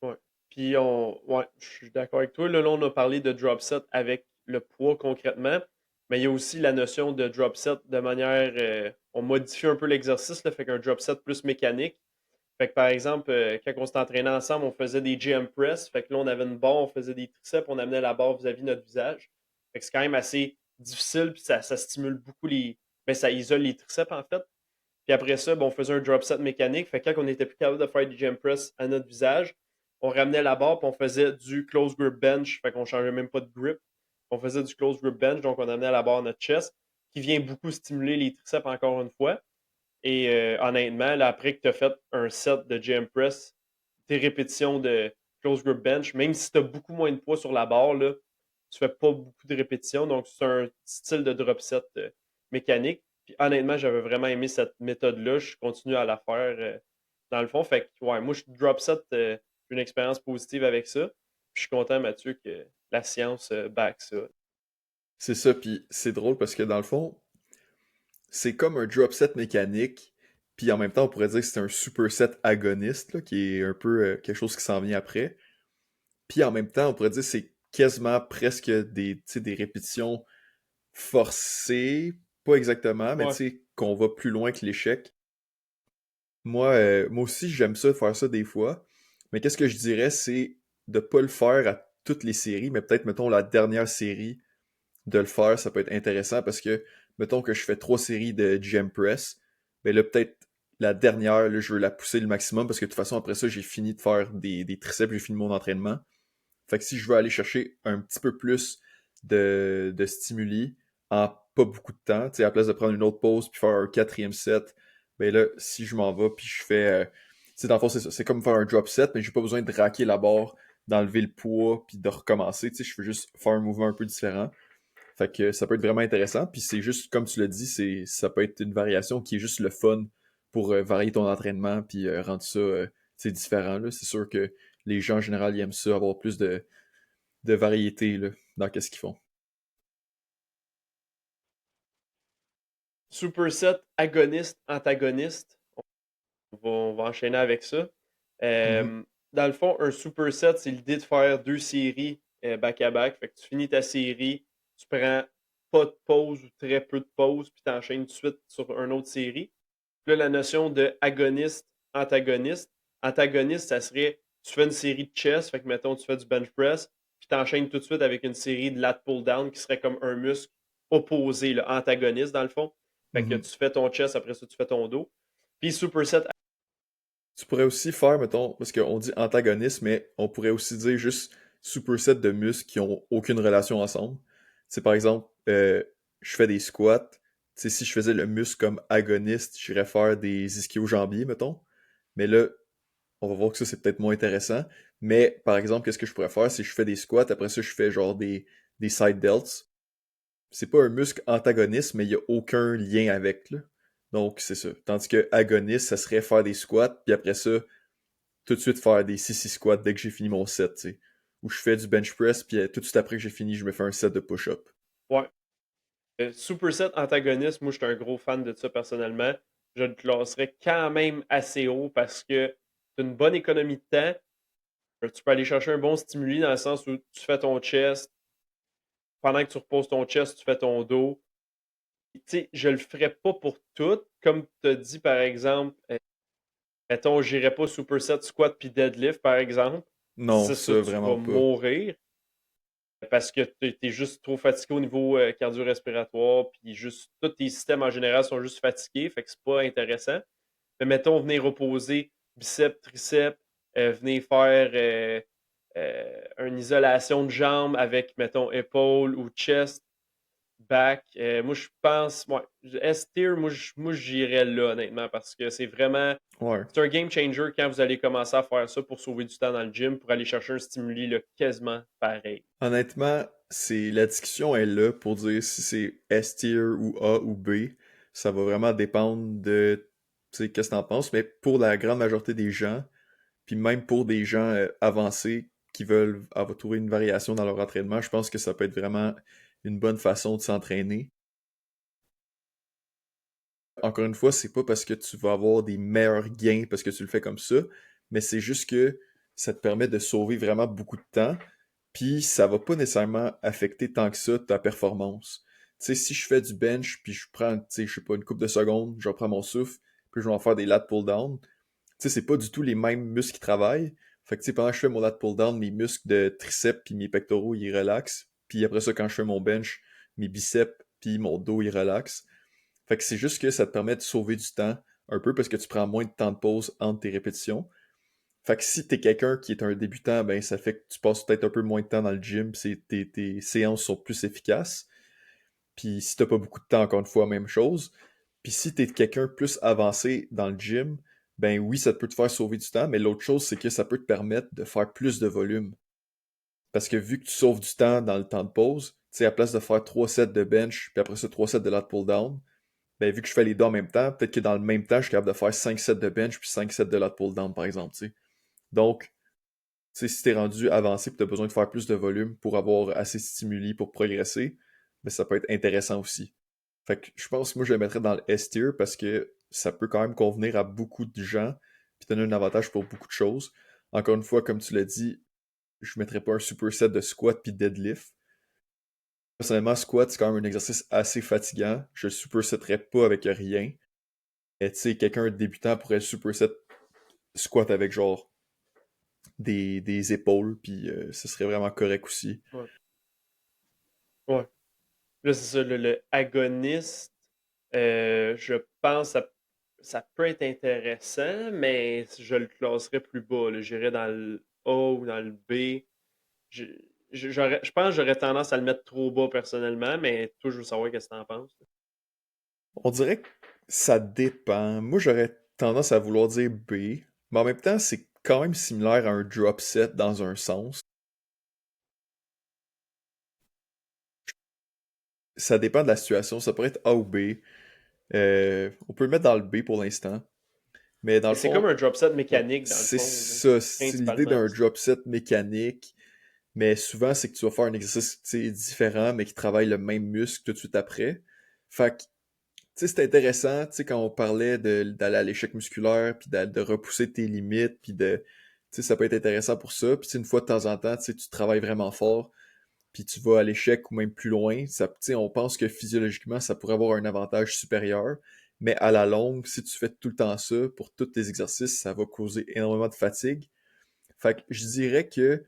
Ouais. Puis ouais, je suis d'accord avec toi. Là, on a parlé de drop set avec le poids concrètement, mais il y a aussi la notion de drop set de manière, on modifie un peu l'exercice, là, fait qu'un drop set plus mécanique. Fait que par exemple, quand on s'est entraîné ensemble, on faisait des GM press. Fait que là, on avait une barre, on faisait des triceps, on amenait la barre vis-à-vis de notre visage. Fait que c'est quand même assez difficile, puis ça stimule beaucoup les. Ben, ça isole les triceps en fait. Puis après ça, ben, on faisait un drop set mécanique. Fait que quand on était plus capable de faire des jump press à notre visage, on ramenait la barre puis on faisait du close grip bench. Fait qu'on changeait même pas de grip. on faisait du close grip bench, donc on amenait à la barre notre chest, qui vient beaucoup stimuler les triceps encore une fois. Et honnêtement, là, après que tu as fait un set de GM press, tes répétitions de close grip bench, même si tu as beaucoup moins de poids sur la barre, là, tu fais pas beaucoup de répétitions. Donc, c'est un style de drop set mécanique. Puis honnêtement, j'avais vraiment aimé cette méthode-là. Je continue à la faire dans le fond. Fait que, ouais, moi, je drop set, j'ai une expérience positive avec ça. Puis je suis content, Mathieu, que la science back ça. C'est ça, puis c'est drôle parce que dans le fond, c'est comme un drop set mécanique, puis en même temps, on pourrait dire que c'est un superset agoniste, là, qui est un peu quelque chose qui s'en vient après. Puis en même temps, on pourrait dire que c'est quasiment presque des, tu sais, des répétitions forcées, pas exactement, mais tu Ouais. sais, qu'on va plus loin que l'échec. Moi aussi, j'aime ça, faire ça des fois. Mais qu'est-ce que je dirais, c'est de pas le faire à toutes les séries, mais peut-être, mettons, la dernière série, de le faire, ça peut être intéressant parce que, mettons que je fais 3 séries de gem press, ben là, peut-être la dernière, là, je veux la pousser le maximum parce que de toute façon, après ça, j'ai fini de faire des triceps, j'ai fini mon entraînement. Fait que si je veux aller chercher un petit peu plus de stimuli en pas beaucoup de temps, tu sais, à la place de prendre une autre pause puis faire un quatrième set, ben là, si je m'en vais puis je fais. Tu sais, dans le fond, c'est ça. C'est comme faire un drop set, mais j'ai pas besoin de raquer la barre, d'enlever le poids puis de recommencer. Tu sais, je veux juste faire un mouvement un peu différent. Fait que ça peut être vraiment intéressant. Puis c'est juste, comme tu l'as dit, ça peut être une variation qui est juste le fun pour varier ton entraînement puis rendre ça différent. Là. C'est sûr que les gens en général ils aiment ça, avoir plus de variété là, dans qu'est-ce qu'ils font. Superset agoniste, antagoniste. On va enchaîner avec ça. Mhm. Euh, Dans le fond, un superset, c'est l'idée de faire 2 séries back-à-back. Fait que tu finis ta série, tu prends pas de pause ou très peu de pause, puis tu enchaînes tout de suite sur une autre série. Puis là, la notion de agoniste, antagoniste. Antagoniste, ça serait tu fais une série de chest, fait que mettons, tu fais du bench press, puis tu enchaînes tout de suite avec une série de lat pull down qui serait comme un muscle opposé, le antagoniste dans le fond. Fait que Mhm. tu fais ton chest, après ça, tu fais ton dos. Puis superset. Tu pourrais aussi faire, mettons, parce qu'on dit antagoniste, mais on pourrait aussi dire juste superset de muscles qui ont aucune relation ensemble. C'est par exemple, je fais des squats. Tu sais, si je faisais le muscle comme agoniste, j'irais faire des ischio-jambiers, mettons. Mais là, on va voir que ça, c'est peut-être moins intéressant. Mais, par exemple, qu'est-ce que je pourrais faire? Si je fais des squats, après ça, je fais genre des side delts. C'est pas un muscle antagoniste, mais il y a aucun lien avec, là. Donc, c'est ça. Tandis que agoniste, ça serait faire des squats, puis après ça, tout de suite faire des 6 squats dès que j'ai fini mon set, tu sais. Ou je fais du bench press, puis tout de suite après que j'ai fini, je me fais un set de push-up. Ouais. Superset antagoniste, moi, je suis un gros fan de ça personnellement. Je le classerais quand même assez haut parce que tu as une bonne économie de temps. Tu peux aller chercher un bon stimuli dans le sens où tu fais ton chest. Pendant que tu reposes ton chest, tu fais ton dos. Tu sais, je le ferais pas pour tout. Comme tu as dit, par exemple, mettons, j'irais pas superset squat puis deadlift, par exemple. Non, C'est ça, ça, tu vraiment vas pas. mourir parce que tu es juste trop fatigué au niveau cardio-respiratoire, puis juste tous tes systèmes en général sont juste fatigués, fait que c'est pas intéressant. Mais mettons, venir reposer biceps, triceps, venir faire une isolation de jambes avec, mettons, épaule ou chest, back. Moi, je pense, ouais, S-tier, moi, j'irais là, honnêtement, parce que c'est vraiment, Ouais. c'est un game changer quand vous allez commencer à faire ça pour sauver du temps dans le gym, pour aller chercher un stimuli là, quasiment pareil. Honnêtement, la discussion est là pour dire si c'est S tier ou A ou B. Ça va vraiment dépendre de, tu sais, qu'est-ce que t'en penses. Mais pour la grande majorité des gens, puis même pour des gens avancés qui veulent trouver une variation dans leur entraînement, je pense que ça peut être vraiment une bonne façon de s'entraîner. Encore une fois, c'est pas parce que tu vas avoir des meilleurs gains parce que tu le fais comme ça, mais c'est juste que ça te permet de sauver vraiment beaucoup de temps, puis ça va pas nécessairement affecter tant que ça ta performance. Tu sais, si je fais du bench, puis je prends, tu sais, je sais pas, une couple de secondes, je reprends mon souffle, puis je vais en faire des lat pull down, tu sais, c'est pas du tout les mêmes muscles qui travaillent. Fait que, tu sais, pendant que je fais mon lat pull down, mes muscles de triceps puis mes pectoraux, ils relaxent. Puis après ça, quand je fais mon bench, mes biceps puis mon dos, ils relaxent. Fait que c'est juste que ça te permet de sauver du temps un peu parce que tu prends moins de temps de pause entre tes répétitions. Fait que si t'es quelqu'un qui est un débutant, ben ça fait que tu passes peut-être un peu moins de temps dans le gym, pis tes séances sont plus efficaces. Puis si t'as pas beaucoup de temps, encore une fois, même chose. Puis si t'es quelqu'un plus avancé dans le gym, ben oui, ça peut te faire sauver du temps, mais l'autre chose, c'est que ça peut te permettre de faire plus de volume. Parce que vu que tu sauves du temps dans le temps de pause, tu sais, à place de faire 3 sets de bench, puis après ça 3 sets de lat pull down, ben vu que je fais les deux en même temps, peut-être que dans le même temps, je suis capable de faire 5 sets de bench puis 5 sets de lat pull down, par exemple, tu sais. Donc, tu sais, si t'es rendu avancé et t'as besoin de faire plus de volume pour avoir assez de stimuli pour progresser, ben ça peut être intéressant aussi. Fait que je pense que moi je le mettrais dans le S-tier parce que ça peut quand même convenir à beaucoup de gens puis donner un avantage pour beaucoup de choses. Encore une fois, comme tu l'as dit, je mettrais pas un superset de squat puis deadlift. Personnellement, squat, c'est quand même un exercice assez fatigant. Je le supersetterais pas avec rien. Et tu sais, quelqu'un de débutant pourrait superset squat avec genre des épaules, puis ce serait vraiment correct aussi. Ouais. Ouais. Là, c'est ça, le agoniste, je pense que ça peut être intéressant, mais je le classerais plus bas, là. J'irais dans le A ou dans le B. Je, je pense que j'aurais tendance à le mettre trop bas personnellement, mais toi, je veux savoir qu'est-ce que t'en penses. On dirait que ça dépend. Moi, j'aurais tendance à vouloir dire B, mais en même temps, c'est quand même similaire à un drop set dans un sens. Ça dépend de la situation. Ça pourrait être A ou B. On peut le mettre dans le B pour l'instant. Mais dans Mais le c'est comme fond, un drop set ouais, mécanique, dans le c'est fond, là, ça. C'est l'idée principalement. d'un drop set mécanique. Mais souvent, c'est que tu vas faire un exercice tu sais, différent, mais qui travaille le même muscle tout de suite après. Fait que, tu sais, c'est intéressant, tu sais, quand on parlait d'aller à l'échec musculaire, puis de repousser tes limites, puis tu sais, ça peut être intéressant pour ça. Puis, tu sais, une fois de temps en temps, tu sais, tu travailles vraiment fort, puis tu vas à l'échec ou même plus loin. Ça, tu sais, on pense que physiologiquement, ça pourrait avoir un avantage supérieur. Mais à la longue, si tu fais tout le temps ça, pour tous tes exercices, ça va causer énormément de fatigue. Fait que je dirais que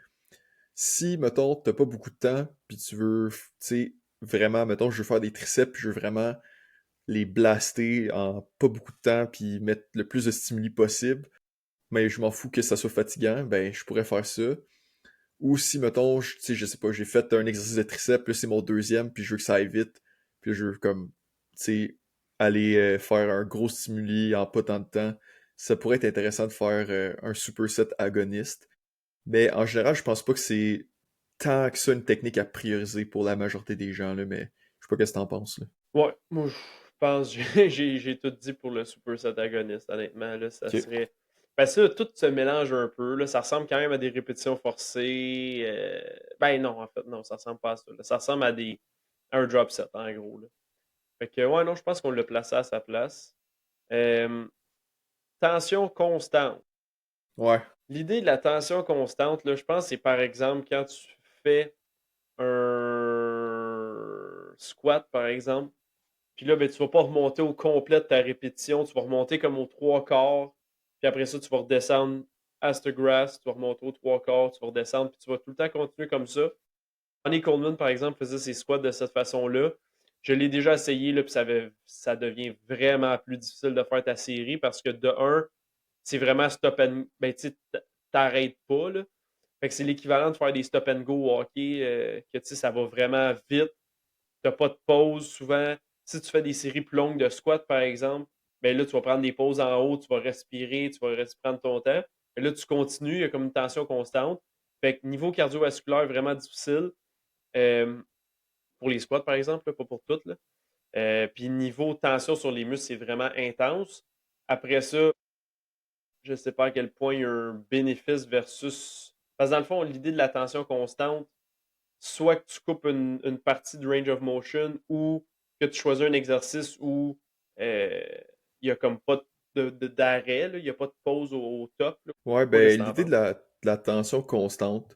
si, mettons, t'as pas beaucoup de temps, puis tu veux, tu sais, vraiment, mettons, je veux faire des triceps, puis je veux vraiment les blaster en pas beaucoup de temps, puis mettre le plus de stimuli possible, mais je m'en fous que ça soit fatigant, ben, je pourrais faire ça. Ou si, mettons, tu sais, je sais pas, j'ai fait un exercice de triceps, puis là, c'est mon deuxième, puis je veux que ça aille vite, puis là, je veux comme, tu sais, aller faire un gros stimuli en pas tant de temps, ça pourrait être intéressant de faire un superset agoniste. Mais en général, je pense pas que c'est tant que ça une technique à prioriser pour la majorité des gens, là, mais je sais pas qu'est-ce que t'en penses, là. Ouais, moi, je pense que j'ai tout dit pour le super antagoniste, honnêtement, là, ça Ok. serait... Parce que là, tout se mélange un peu, là, ça ressemble quand même à des répétitions forcées. Ben non, en fait, non, ça ressemble pas à ça, là. Ça ressemble à un drop set, en gros, là. Fait que, ouais, non, je pense qu'on l'a placé à sa place. Euh, Tension constante. Ouais. L'idée de la tension constante, là, je pense que c'est par exemple quand tu fais un squat, par exemple. Puis là, ben, tu vas pas remonter au complet de ta répétition. Tu vas remonter comme aux trois quarts. Puis après ça, tu vas redescendre à ce grass. Tu vas remonter aux trois quarts. Tu vas redescendre. Puis tu vas tout le temps continuer comme ça. Ronnie Coleman, par exemple, faisait ses squats de cette façon-là. Je l'ai déjà essayé, là, puis ça devient vraiment plus difficile de faire ta série parce que de un, c'est vraiment stop and... Ben, tu sais, t'arrêtes pas, là. Fait que c'est l'équivalent de faire des stop and go au hockey, que tu sais, ça va vraiment vite. Tu n'as pas de pause souvent. Si tu fais des séries plus longues de squat, par exemple, ben là, tu vas prendre des pauses en haut, tu vas respirer, tu vas prendre ton temps. Et là, tu continues, il y a comme une tension constante. Fait que niveau cardiovasculaire, vraiment difficile. euh, pour les squats, par exemple, là, pas pour toutes. Là. Puis niveau tension sur les muscles, c'est vraiment intense. Après ça, je ne sais pas à quel point il y a un bénéfice versus. Parce que dans le fond, l'idée de la tension constante, soit que tu coupes une partie du range of motion ou que tu choisis un exercice où euh, il n'y a comme pas d'arrêt, il n'y a pas de pause au top. Là. Ouais, Toi, qu'est-ce ben, que t'en l'idée penses? de la tension constante,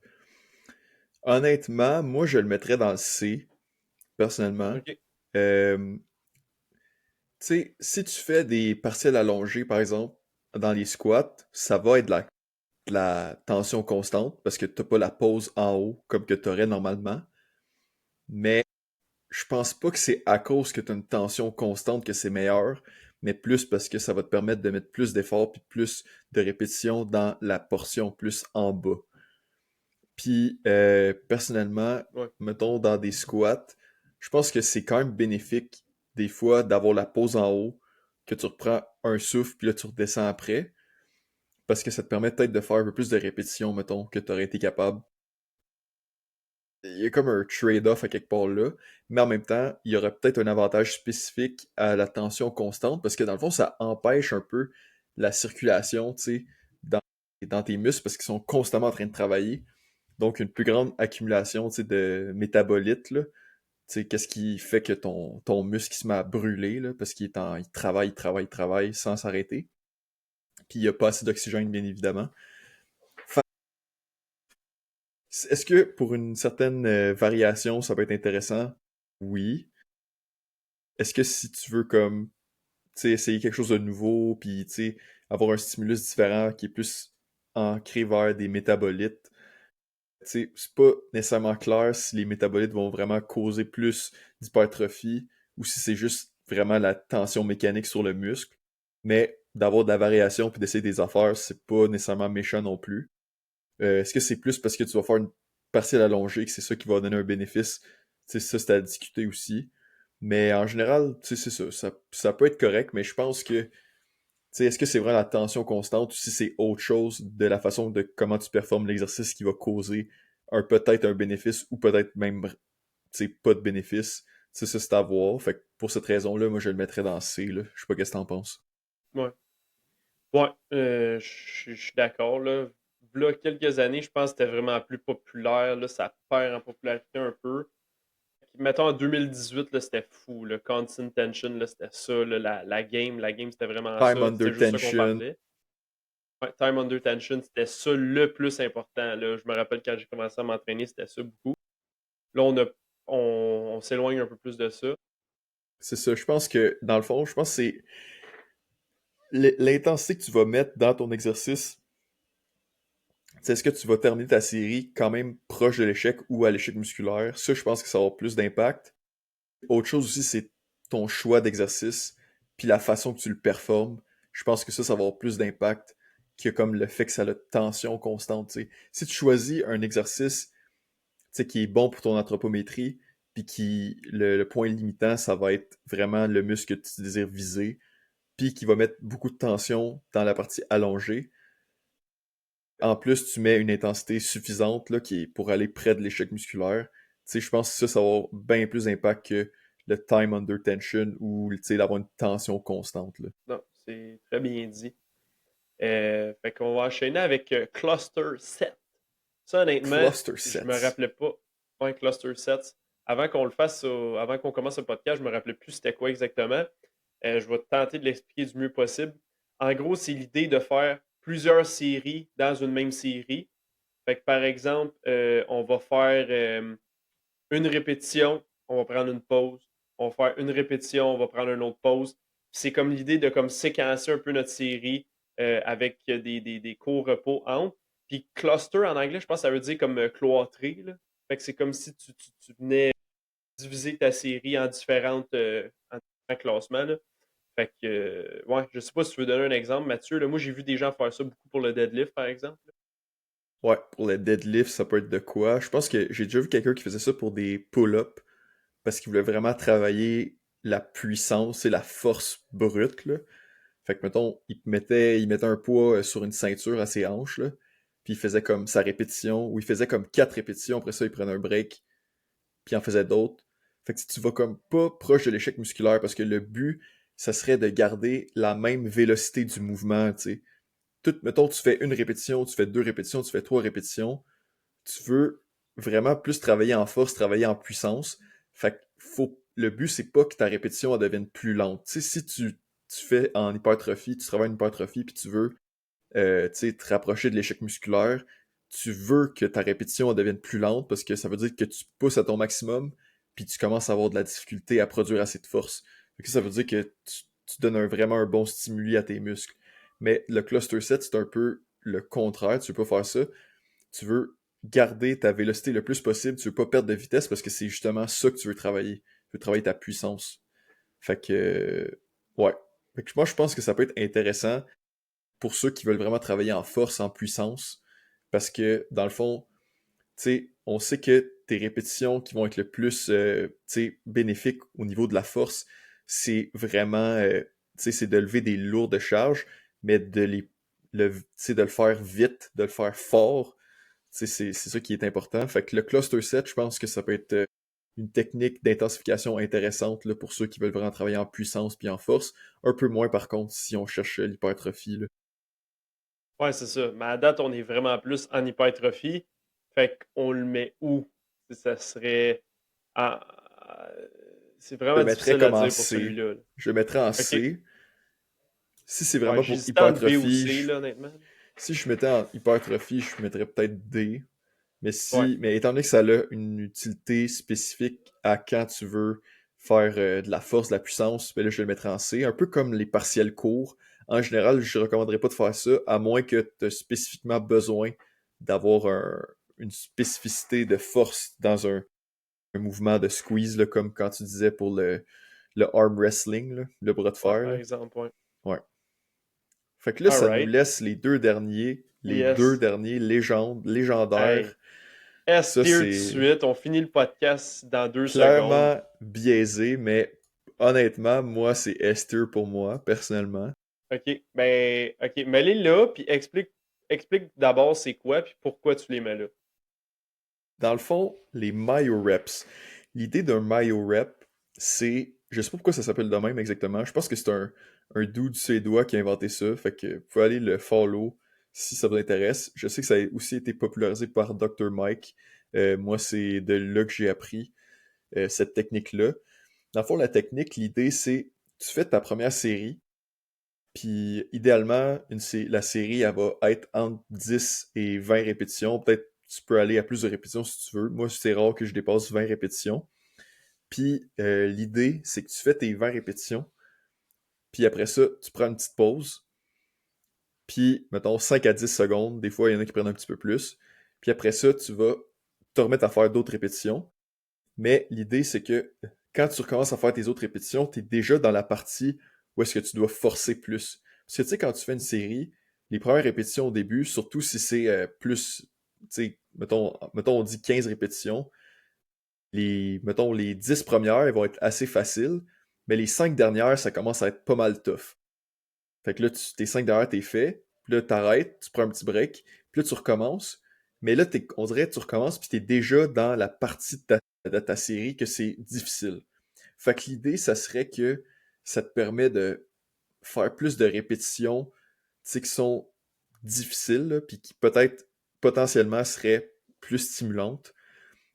honnêtement, moi, je le mettrais dans le C, personnellement. OK. Tu sais, si tu fais des partiels allongés, par exemple, dans les squats, ça va être de la tension constante parce que t'as pas la pause en haut comme que t'aurais normalement. Mais je pense pas que c'est à cause que t'as une tension constante que c'est meilleur. mais plus parce que ça va te permettre de mettre plus d'efforts puis plus de répétitions dans la portion plus en bas. Puis, personnellement, Ouais. mettons dans des squats, je pense que c'est quand même bénéfique des fois d'avoir la pause en haut, que tu reprends un souffle, puis là tu redescends après, parce que ça te permet peut-être de faire un peu plus de répétitions, mettons, que tu aurais été capable. Il y a comme un trade-off à quelque part là, mais en même temps, il y aurait peut-être un avantage spécifique à la tension constante, parce que dans le fond, ça empêche un peu la circulation, tu sais, dans, dans tes muscles, parce qu'ils sont constamment en train de travailler. Donc, une plus grande accumulation, tu sais, de métabolites, là. Tu sais, qu'est-ce qui fait que ton muscle il se met à brûler, là, parce il travaille, il travaille, il travaille sans s'arrêter. Puis il n'y a pas assez d'oxygène, bien évidemment. Fa- Est-ce que pour une certaine variation, ça peut être intéressant? Oui. Est-ce que si tu veux comme, tu sais, essayer quelque chose de nouveau, puis tu sais, avoir un stimulus différent qui est plus ancré vers des métabolites, tu sais, c'est pas nécessairement clair si les métabolites vont vraiment causer plus d'hypertrophie ou si c'est juste vraiment la tension mécanique sur le muscle. Mais d'avoir de la variation puis d'essayer des affaires, c'est pas nécessairement méchant non plus. Est-ce que c'est plus parce que tu vas faire une partielle allongée que c'est ça qui va donner un bénéfice? Tu sais, ça, c'est à discuter aussi. Mais en général, tu sais, c'est ça. Ça peut être correct, mais je pense que, tu sais, est-ce que c'est vraiment la tension constante ou si c'est autre chose de la façon de comment tu performes l'exercice qui va causer peut-être un bénéfice ou peut-être même, tu sais, pas de bénéfice. Tu sais, ça, c'est à voir. Fait que pour cette raison-là, moi, je le mettrais dans C, là. Je sais pas qu'est-ce que t'en penses. Ouais. Ouais, je suis d'accord, là. V'là quelques années, je pense que c'était vraiment plus populaire, là, ça perd en popularité un peu. Mettons en 2018, là, c'était fou, le Constant Tension, là, c'était ça, là, la game, c'était vraiment Time ça, under c'était juste ça qu'on tension. parlait. Ouais, Time Under Tension, c'était ça le plus important, là. Je me rappelle quand j'ai commencé à m'entraîner, c'était ça beaucoup. Là, on s'éloigne un peu plus de ça. C'est ça. Je pense que, dans le fond, je pense que c'est l'intensité que tu vas mettre dans ton exercice. C'est est-ce que tu vas terminer ta série quand même proche de l'échec ou à l'échec musculaire? Ça, je pense que ça va avoir plus d'impact. Autre chose aussi, c'est ton choix d'exercice, puis la façon que tu le performes. Je pense que ça va avoir plus d'impact que comme le fait que ça a la tension constante. Tu sais. Si tu choisis un exercice tu sais, qui est bon pour ton anthropométrie, puis qui le point limitant, ça va être vraiment le muscle que tu désires viser, puis qui va mettre beaucoup de tension dans la partie allongée. En plus, tu mets une intensité suffisante là, qui est pour aller près de l'échec musculaire. Tu sais, je pense que ça va avoir bien plus d'impact que le time under tension ou tu sais, d'avoir une tension constante. Là. Non, c'est très bien dit. Fait qu'on va enchaîner avec Cluster 7. Ça, honnêtement, Cluster je me sets. rappelais pas. Ouais, Cluster Sets. Avant qu'on commence le podcast, je me rappelais plus c'était quoi exactement. Je vais tenter de l'expliquer du mieux possible. En gros, c'est l'idée de faire plusieurs séries dans une même série. Fait que par exemple, on va faire une répétition, on va prendre une pause. On va faire une répétition, on va prendre une autre pause. C'est comme l'idée de comme séquencer un peu notre série avec des courts repos entre. Puis cluster en anglais, je pense que ça veut dire comme cloîtré, là. Fait que c'est comme si tu venais diviser ta série en différents classements, là. Fait que, ouais, je sais pas si tu veux donner un exemple, Mathieu. Là, moi, j'ai vu des gens faire ça beaucoup pour le deadlift, par exemple. Ouais, pour les deadlifts, ça peut être de quoi. Je pense que j'ai déjà vu quelqu'un qui faisait ça pour des pull-ups parce qu'il voulait vraiment travailler la puissance et la force brute, là. Fait que, mettons, il mettait un poids sur une ceinture à ses hanches, là, puis il faisait comme sa répétition, ou il faisait comme 4 répétitions, après ça, il prenait un break, puis il en faisait d'autres. Fait que si tu vas comme pas proche de l'échec musculaire, parce que le but, ça serait de garder la même vélocité du mouvement, tu sais. Mettons, tu fais une répétition, tu fais 2 répétitions, tu fais 3 répétitions, tu veux vraiment plus travailler en force, travailler en puissance. Fait que le but, c'est pas que ta répétition elle devienne plus lente. Tu sais, si tu fais en hypertrophie, tu travailles en hypertrophie, puis tu veux tu sais, te rapprocher de l'échec musculaire, tu veux que ta répétition elle devienne plus lente parce que ça veut dire que tu pousses à ton maximum, puis tu commences à avoir de la difficulté à produire assez de force. Fait que ça veut dire que tu donnes vraiment un bon stimuli à tes muscles. Mais le cluster set, c'est un peu le contraire. Tu veux pas faire ça tu veux garder ta vélocité le plus possible, tu veux pas perdre de vitesse parce que c'est justement ça que tu veux travailler. Tu veux travailler ta puissance. Fait que, ouais. Fait que moi, je pense que ça peut être intéressant pour ceux qui veulent vraiment travailler en force, en puissance, parce que, dans le fond, tu sais, on sait que tes répétitions qui vont être le plus, tu sais, bénéfiques au niveau de la force, c'est vraiment, tu sais, c'est de lever des lourdes charges, mais tu sais, de le faire vite, de le faire fort, tu sais, c'est ça qui est important. Fait que le cluster set, je pense que ça peut être une technique d'intensification intéressante là, pour ceux qui veulent vraiment travailler en puissance puis en force. Un peu moins, par contre, si on cherche l'hypertrophie, là. Ouais, c'est ça. Mais à date, on est vraiment plus en hypertrophie. Fait qu'on le met où? Ça serait. en- C'est Je vraiment le mettrais difficile à comme en dire pour C. celui-là. Là. Je le mettrais en OK. C. Si c'est Ouais, vraiment pour j'hésitais entre B ou hypertrophie, C, là, honnêtement. si je mettais en hypertrophie, je mettrais peut-être D. Ouais. Mais étant donné que ça a une utilité spécifique à quand tu veux faire de la force, de la puissance, ben là, je le mettrais en C. Un peu comme les partiels courts. En général, je ne recommanderais pas de faire ça, à moins que tu aies spécifiquement besoin d'avoir une spécificité de force dans un mouvement de squeeze, là, comme quand tu disais pour le arm wrestling, là, le bras de Ouais, fer. par Là. exemple, ouais. Ouais. Fait que là, ça nous Alright. laisse les deux Yes. derniers Hey. légendaires. Ça, S-tier tout de c'est suite. On finit le podcast dans 2 secondes. clairement biaisé, mais honnêtement, moi, c'est S-tier pour moi, personnellement. OK. Ben, OK. Mets-les là, puis explique d'abord c'est quoi, puis pourquoi tu les mets là. Dans le fond, les Mayo Reps. L'idée d'un Mayo Rep, c'est. Je sais pas pourquoi ça s'appelle de même exactement. Je pense que c'est un dude suédois qui a inventé ça. Fait que vous pouvez aller le follow si ça vous intéresse. Je sais que ça a aussi été popularisé par Dr. Mike. Moi, c'est de là que j'ai appris cette technique-là. Dans le fond, la technique, l'idée, c'est tu fais ta première série, puis idéalement, la série, elle va être entre 10 et 20 répétitions. Peut-être tu peux aller à plus de répétitions si tu veux. Moi, c'est rare que je dépasse 20 répétitions. Puis l'idée, c'est que tu fais tes 20 répétitions, puis après ça, tu prends une petite pause, puis mettons 5 à 10 secondes. Des fois, il y en a qui prennent un petit peu plus. Puis après ça, tu vas te remettre à faire d'autres répétitions. Mais l'idée, c'est que quand tu recommences à faire tes autres répétitions, tu es déjà dans la partie où est-ce que tu dois forcer plus. Parce que tu sais, quand tu fais une série, les premières répétitions au début, surtout si c'est plus, tu sais, mettons, on dit 15 répétitions, mettons, les 10 premières, elles vont être assez faciles, mais les 5 dernières, ça commence à être pas mal tough. Fait que là, tes 5 dernières, t'es fait, puis là, t'arrêtes, tu prends un petit break, puis là, tu recommences. Mais là, on dirait que tu recommences, puis t'es déjà dans la partie de ta série que c'est difficile. Fait que l'idée, ça serait que ça te permet de faire plus de répétitions, tu sais, qui sont difficiles, là, puis qui peut-être potentiellement seraient plus stimulantes.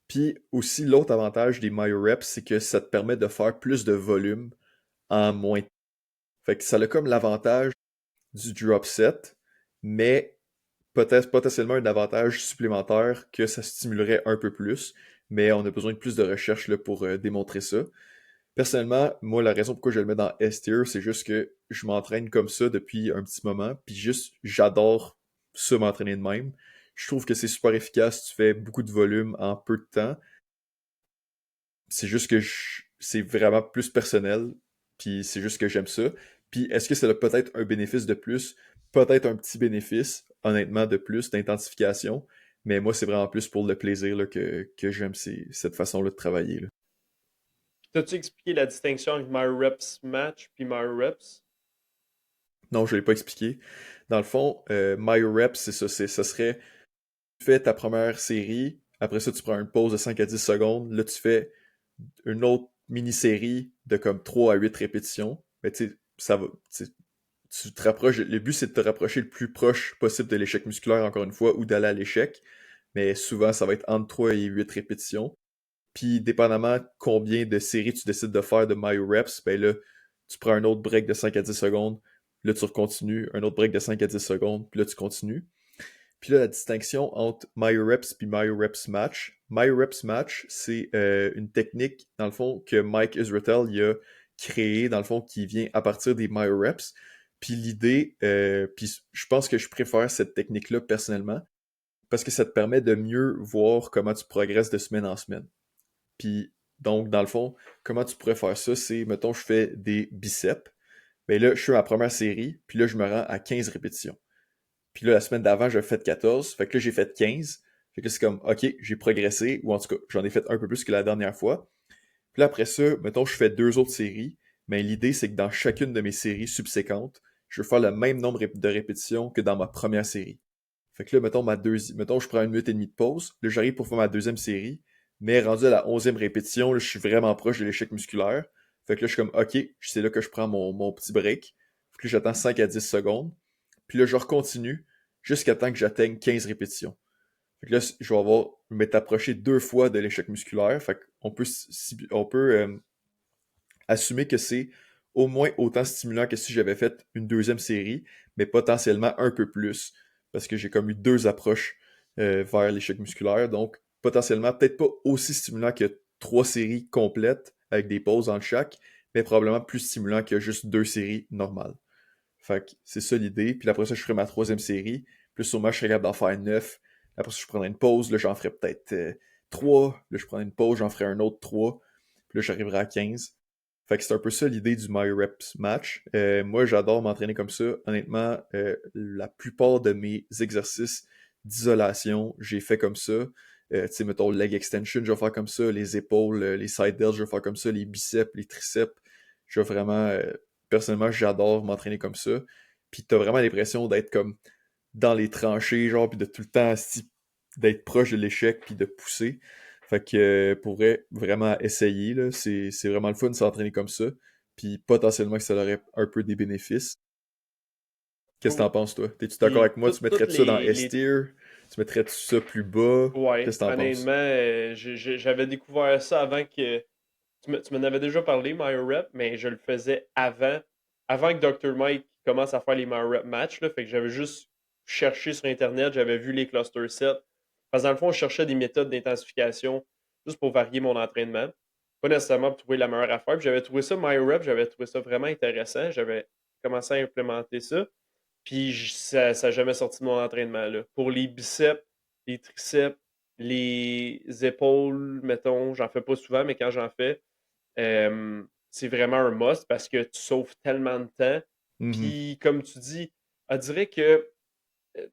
Puis aussi, l'autre avantage des MyoReps, c'est que ça te permet de faire plus de volume en moins de temps. Fait que ça a comme l'avantage du drop set, mais peut-être potentiellement un avantage supplémentaire que ça stimulerait un peu plus, mais on a besoin de plus de recherche là, pour démontrer ça. Personnellement, moi, la raison pourquoi je le mets dans S-tier, c'est juste que je m'entraîne comme ça depuis un petit moment, puis juste, j'adore ça m'entraîner de même. Je trouve que c'est super efficace, tu fais beaucoup de volume en peu de temps. C'est juste que c'est vraiment plus personnel, puis c'est juste que j'aime ça. Puis est-ce que ça a peut-être un bénéfice de plus? Peut-être un petit bénéfice, honnêtement, de plus d'intensification, mais moi, c'est vraiment plus pour le plaisir là, que j'aime cette façon-là de travailler. Là. T'as-tu expliqué la distinction entre My Reps Match puis My Reps? Non, je ne l'ai pas expliqué. Dans le fond, My Reps, c'est ça, ça serait, tu fais ta première série, après ça, tu prends une pause de 5 à 10 secondes, là, tu fais une autre mini-série de comme 3 à 8 répétitions. Mais tu sais, ça va, tu te rapproches, le but c'est de te rapprocher le plus proche possible de l'échec musculaire, encore une fois, ou d'aller à l'échec. Mais souvent, ça va être entre 3 et 8 répétitions. Puis, dépendamment combien de séries tu décides de faire de Myo Reps, ben là, tu prends un autre break de 5 à 10 secondes, là, tu recontinues, un autre break de 5 à 10 secondes, puis là, tu continues. Puis là, la distinction entre Myo Reps et Myo Reps Match. Myo Reps Match, c'est une technique, dans le fond, que Mike Israetel il a créée, dans le fond, qui vient à partir des Myo Reps. Puis l'idée, puis je pense que je préfère cette technique-là personnellement, parce que ça te permet de mieux voir comment tu progresses de semaine en semaine. Puis donc, dans le fond, comment tu pourrais faire ça, c'est, mettons, je fais des biceps. Ben là, je fais ma première série, puis là, je me rends à 15 répétitions. Puis là, la semaine d'avant, j'avais fait 14, fait que là, j'ai fait 15. Fait que là, c'est comme, OK, j'ai progressé, ou en tout cas, j'en ai fait un peu plus que la dernière fois. Puis là, après ça, mettons, je fais 2 autres séries, mais l'idée, c'est que dans chacune de mes séries subséquentes, je veux faire le même nombre de répétitions que dans ma première série. Fait que là, mettons, je prends 1 minute et demie de pause, là, j'arrive pour faire ma deuxième série, mais rendu à la 11e répétition, là, je suis vraiment proche de l'échec musculaire. Fait que là, je suis comme, OK, c'est là que je prends mon petit break. Fait que là, j'attends 5 à 10 secondes. Puis là, je continue jusqu'à temps que j'atteigne 15 répétitions. Fait que là, je vais m'être approché 2 fois de l'échec musculaire. Fait qu'on peut, on peut assumer que c'est au moins autant stimulant que si j'avais fait une deuxième série, mais potentiellement un peu plus, parce que j'ai comme eu 2 approches vers l'échec musculaire. Donc, potentiellement, peut-être pas aussi stimulant que 3 séries complètes avec des pauses entre chaque, mais probablement plus stimulant que juste 2 séries normales. Fait que c'est ça l'idée. Puis après ça, je ferai ma troisième série. Plus sûrement, je serais capable d'en faire 9. Après ça, je prendrai une pause. Là, j'en ferai peut-être 3. Là, je prendrai une pause, j'en ferai un autre 3. Puis là, j'arriverai à 15. Fait que c'est un peu ça l'idée du My Reps Match. Moi, j'adore m'entraîner comme ça. Honnêtement, la plupart de mes exercices d'isolation, j'ai fait comme ça. Tu sais, mettons, leg extension, je vais faire comme ça. Les épaules, les side delts, je vais faire comme ça. Les biceps, les triceps. Je vais vraiment personnellement, j'adore m'entraîner comme ça. Puis t'as vraiment l'impression d'être comme dans les tranchées, genre, puis de tout le temps d'être proche de l'échec, puis de pousser. Fait que pourrait vraiment essayer, là. C'est vraiment le fun de s'entraîner comme ça. Puis potentiellement que ça aurait un peu des bénéfices. Qu'est-ce que Oh, t'en penses, toi? T'es-tu d'accord puis avec moi? Tu toutes mettrais-tu ça dans S-tier? Tu mettrais-tu ça plus bas? Ouais, Qu'est-ce que t'en honnêtement, penses? j'avais découvert ça avant que. Tu m'en avais déjà parlé, MyoRep, mais je le faisais avant que Dr. Mike commence à faire les MyoRep matchs, là. Fait que j'avais juste cherché sur Internet, j'avais vu les cluster sets. Parce que dans le fond, je cherchais des méthodes d'intensification juste pour varier mon entraînement. Pas nécessairement pour trouver la meilleure affaire. Puis j'avais trouvé ça, MyoRep, j'avais trouvé ça vraiment intéressant. J'avais commencé à implémenter ça. Puis ça n'a jamais sorti de mon entraînement, là. Pour les biceps, les triceps, les épaules, mettons, j'en fais pas souvent, mais quand j'en fais, c'est vraiment un must parce que tu sauves tellement de temps. Mhm. Puis, comme tu dis, on dirait que euh,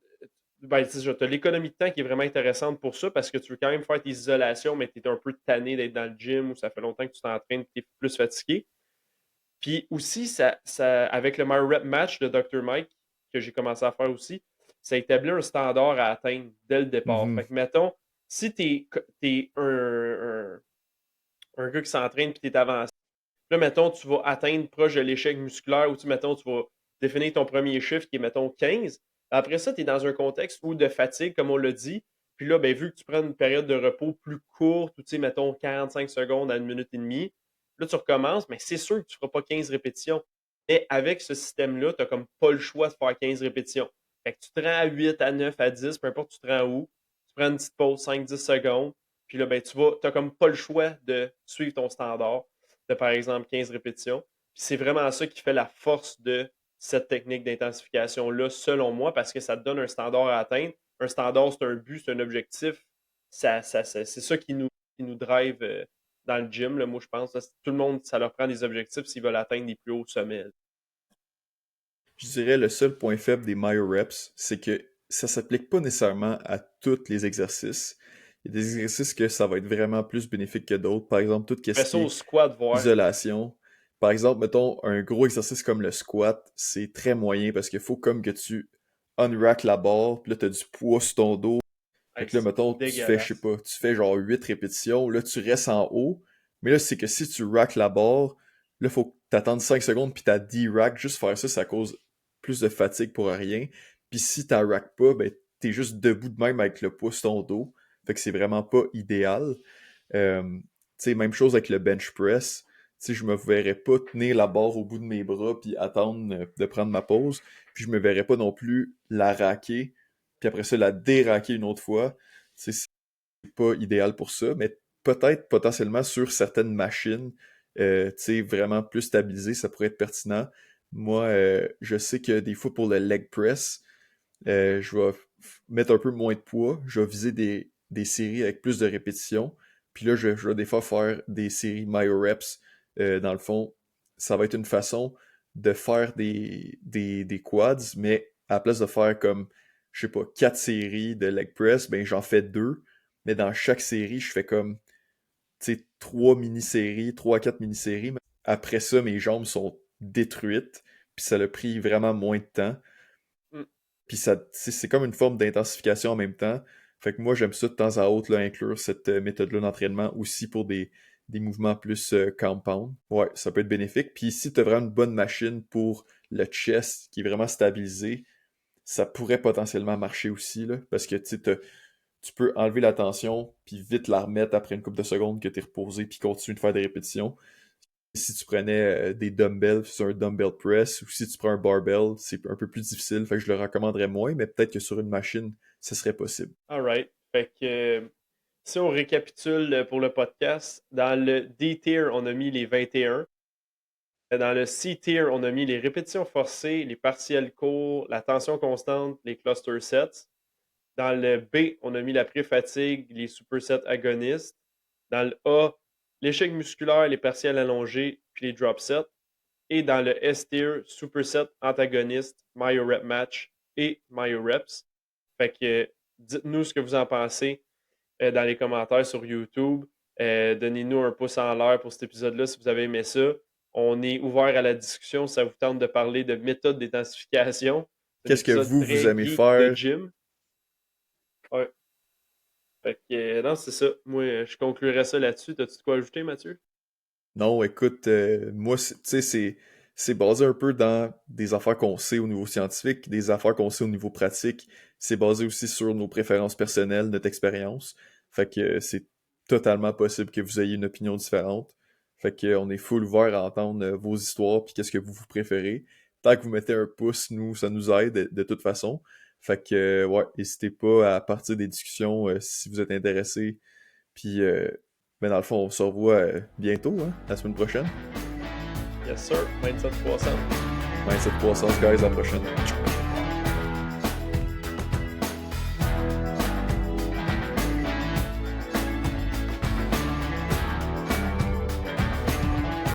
ben, tu as l'économie de temps qui est vraiment intéressante pour ça parce que tu veux quand même faire tes isolations, mais tu es un peu tanné d'être dans le gym ou ça fait longtemps que tu t'entraînes et tu es plus fatigué. Puis aussi, avec le My Rep Match de Dr. Mike, que j'ai commencé à faire aussi, ça établit un standard à atteindre dès le départ. Mhm. Fait que, mettons, si t'es un gars qui s'entraîne puis t'es avancé, là, mettons, tu vas atteindre proche de l'échec musculaire ou, mettons, tu vas définir ton premier chiffre qui est, mettons, 15. Après ça, tu es dans un contexte où de fatigue, comme on l'a dit. Puis là, ben, vu que tu prends une période de repos plus courte, ou, mettons, 45 secondes à 1 minute et demie, là, tu recommences, mais c'est sûr que tu ne feras pas 15 répétitions. Et avec ce système-là, tu n'as comme pas le choix de faire 15 répétitions. Fait que tu te rends à 8, à 9, à 10, peu importe tu te rends où. Tu prends une petite pause, 5-10 secondes. Puis là, ben, tu n'as comme pas le choix de suivre ton standard de, par exemple, 15 répétitions. Puis c'est vraiment ça qui fait la force de cette technique d'intensification-là, selon moi, parce que ça te donne un standard à atteindre. Un standard, c'est un but, c'est un objectif. C'est ça qui nous drive dans le gym, là, moi, je pense. Là. Tout le monde, ça leur prend des objectifs s'ils veulent atteindre les plus hauts sommets. Je dirais le seul point faible des MyoReps, c'est que ça s'applique pas nécessairement à tous les exercices. Il y a des exercices que ça va être vraiment plus bénéfique que d'autres. Par exemple, tout Fais ce ça qui au est squat, voir. isolation. Par exemple, mettons un gros exercice comme le squat, c'est très moyen parce qu'il faut comme que tu unrack la barre, puis là tu as du poids sur ton dos. Fait Hey, que là, c'est mettons, tu fais, je sais dégueulasse. pas, tu fais genre 8 répétitions, là tu restes en haut. Mais là, c'est que si tu rack la barre, là, faut que t'attendes 5 secondes puis t'as D-rack. Juste faire ça, ça cause plus de fatigue pour rien. Puis si t'as rack pas, ben t'es juste debout de même avec le poids sur ton dos. Fait que c'est vraiment pas idéal. Tu sais, même chose avec le bench press. Tu sais, je me verrais pas tenir la barre au bout de mes bras puis attendre de prendre ma pause. Puis je me verrais pas non plus la raquer puis après ça la déraquer une autre fois. Tu sais, c'est pas idéal pour ça, mais peut-être potentiellement sur certaines machines, tu sais, vraiment plus stabilisées, ça pourrait être pertinent. Moi, je sais que des fois pour le leg press, je vais mettre un peu moins de poids, je vais viser des séries avec plus de répétitions, puis là, je vais des fois faire des séries myo reps. Dans le fond, ça va être une façon de faire des quads, mais à la place de faire comme, je sais pas, 4 séries de leg press, ben j'en fais 2, mais dans chaque série, je fais comme, tu sais, 3 mini-séries, 3 à 4 mini-séries. Mais après ça, mes jambes sont détruites, puis ça a pris vraiment moins de temps. Mm. Puis ça, c'est comme une forme d'intensification en même temps. Fait que moi, j'aime ça de temps à autre, là, inclure cette méthode-là d'entraînement aussi pour des mouvements plus compound. Ouais, ça peut être bénéfique. Puis si tu as vraiment une bonne machine pour le chest qui est vraiment stabilisé, ça pourrait potentiellement marcher aussi, là, parce que tu peux enlever la tension, puis vite la remettre après une couple de secondes que tu es reposé, puis continuer de faire des répétitions. Si tu prenais des dumbbells sur un dumbbell press, ou si tu prends un barbell, c'est un peu plus difficile, fait que je le recommanderais moins, mais peut-être que sur une machine, ce serait possible. Alright. Fait que si on récapitule pour le podcast, dans le D-tier, on a mis les 21. Dans le C-tier, on a mis les répétitions forcées, les partiels courts, la tension constante, les cluster sets. Dans le B, on a mis la pré-fatigue, les supersets agonistes. Dans le A, l'échec musculaire, les partiels allongés, puis les drop sets. Et dans le S-tier, superset antagoniste, Myo Rep Match et Myo Reps. Fait que dites-nous ce que vous en pensez dans les commentaires sur YouTube. Donnez-nous un pouce en l'air pour cet épisode-là si vous avez aimé ça. On est ouvert à la discussion si ça vous tente de parler de méthode d'intensification. C'est un Qu'est-ce que épisode vous très aimez geek de faire? gym. Ouais. Fait que, non, c'est ça. Moi, je conclurai ça là-dessus. T'as-tu de quoi ajouter, Mathieu? Non, écoute, moi, tu sais, c'est basé un peu dans des affaires qu'on sait au niveau scientifique, des affaires qu'on sait au niveau pratique. C'est basé aussi sur nos préférences personnelles, notre expérience. Fait que c'est totalement possible que vous ayez une opinion différente. Fait que on est full ouvert à entendre vos histoires puis qu'est-ce que vous préférez. Tant que vous mettez un pouce, nous, ça nous aide de toute façon. Fait que, ouais, n'hésitez pas à partir des discussions si vous êtes intéressé. Puis, ben dans le fond, on se revoit bientôt, hein, la semaine prochaine. Yes, sir. 27 300. 27 croissance, guys, à la prochaine.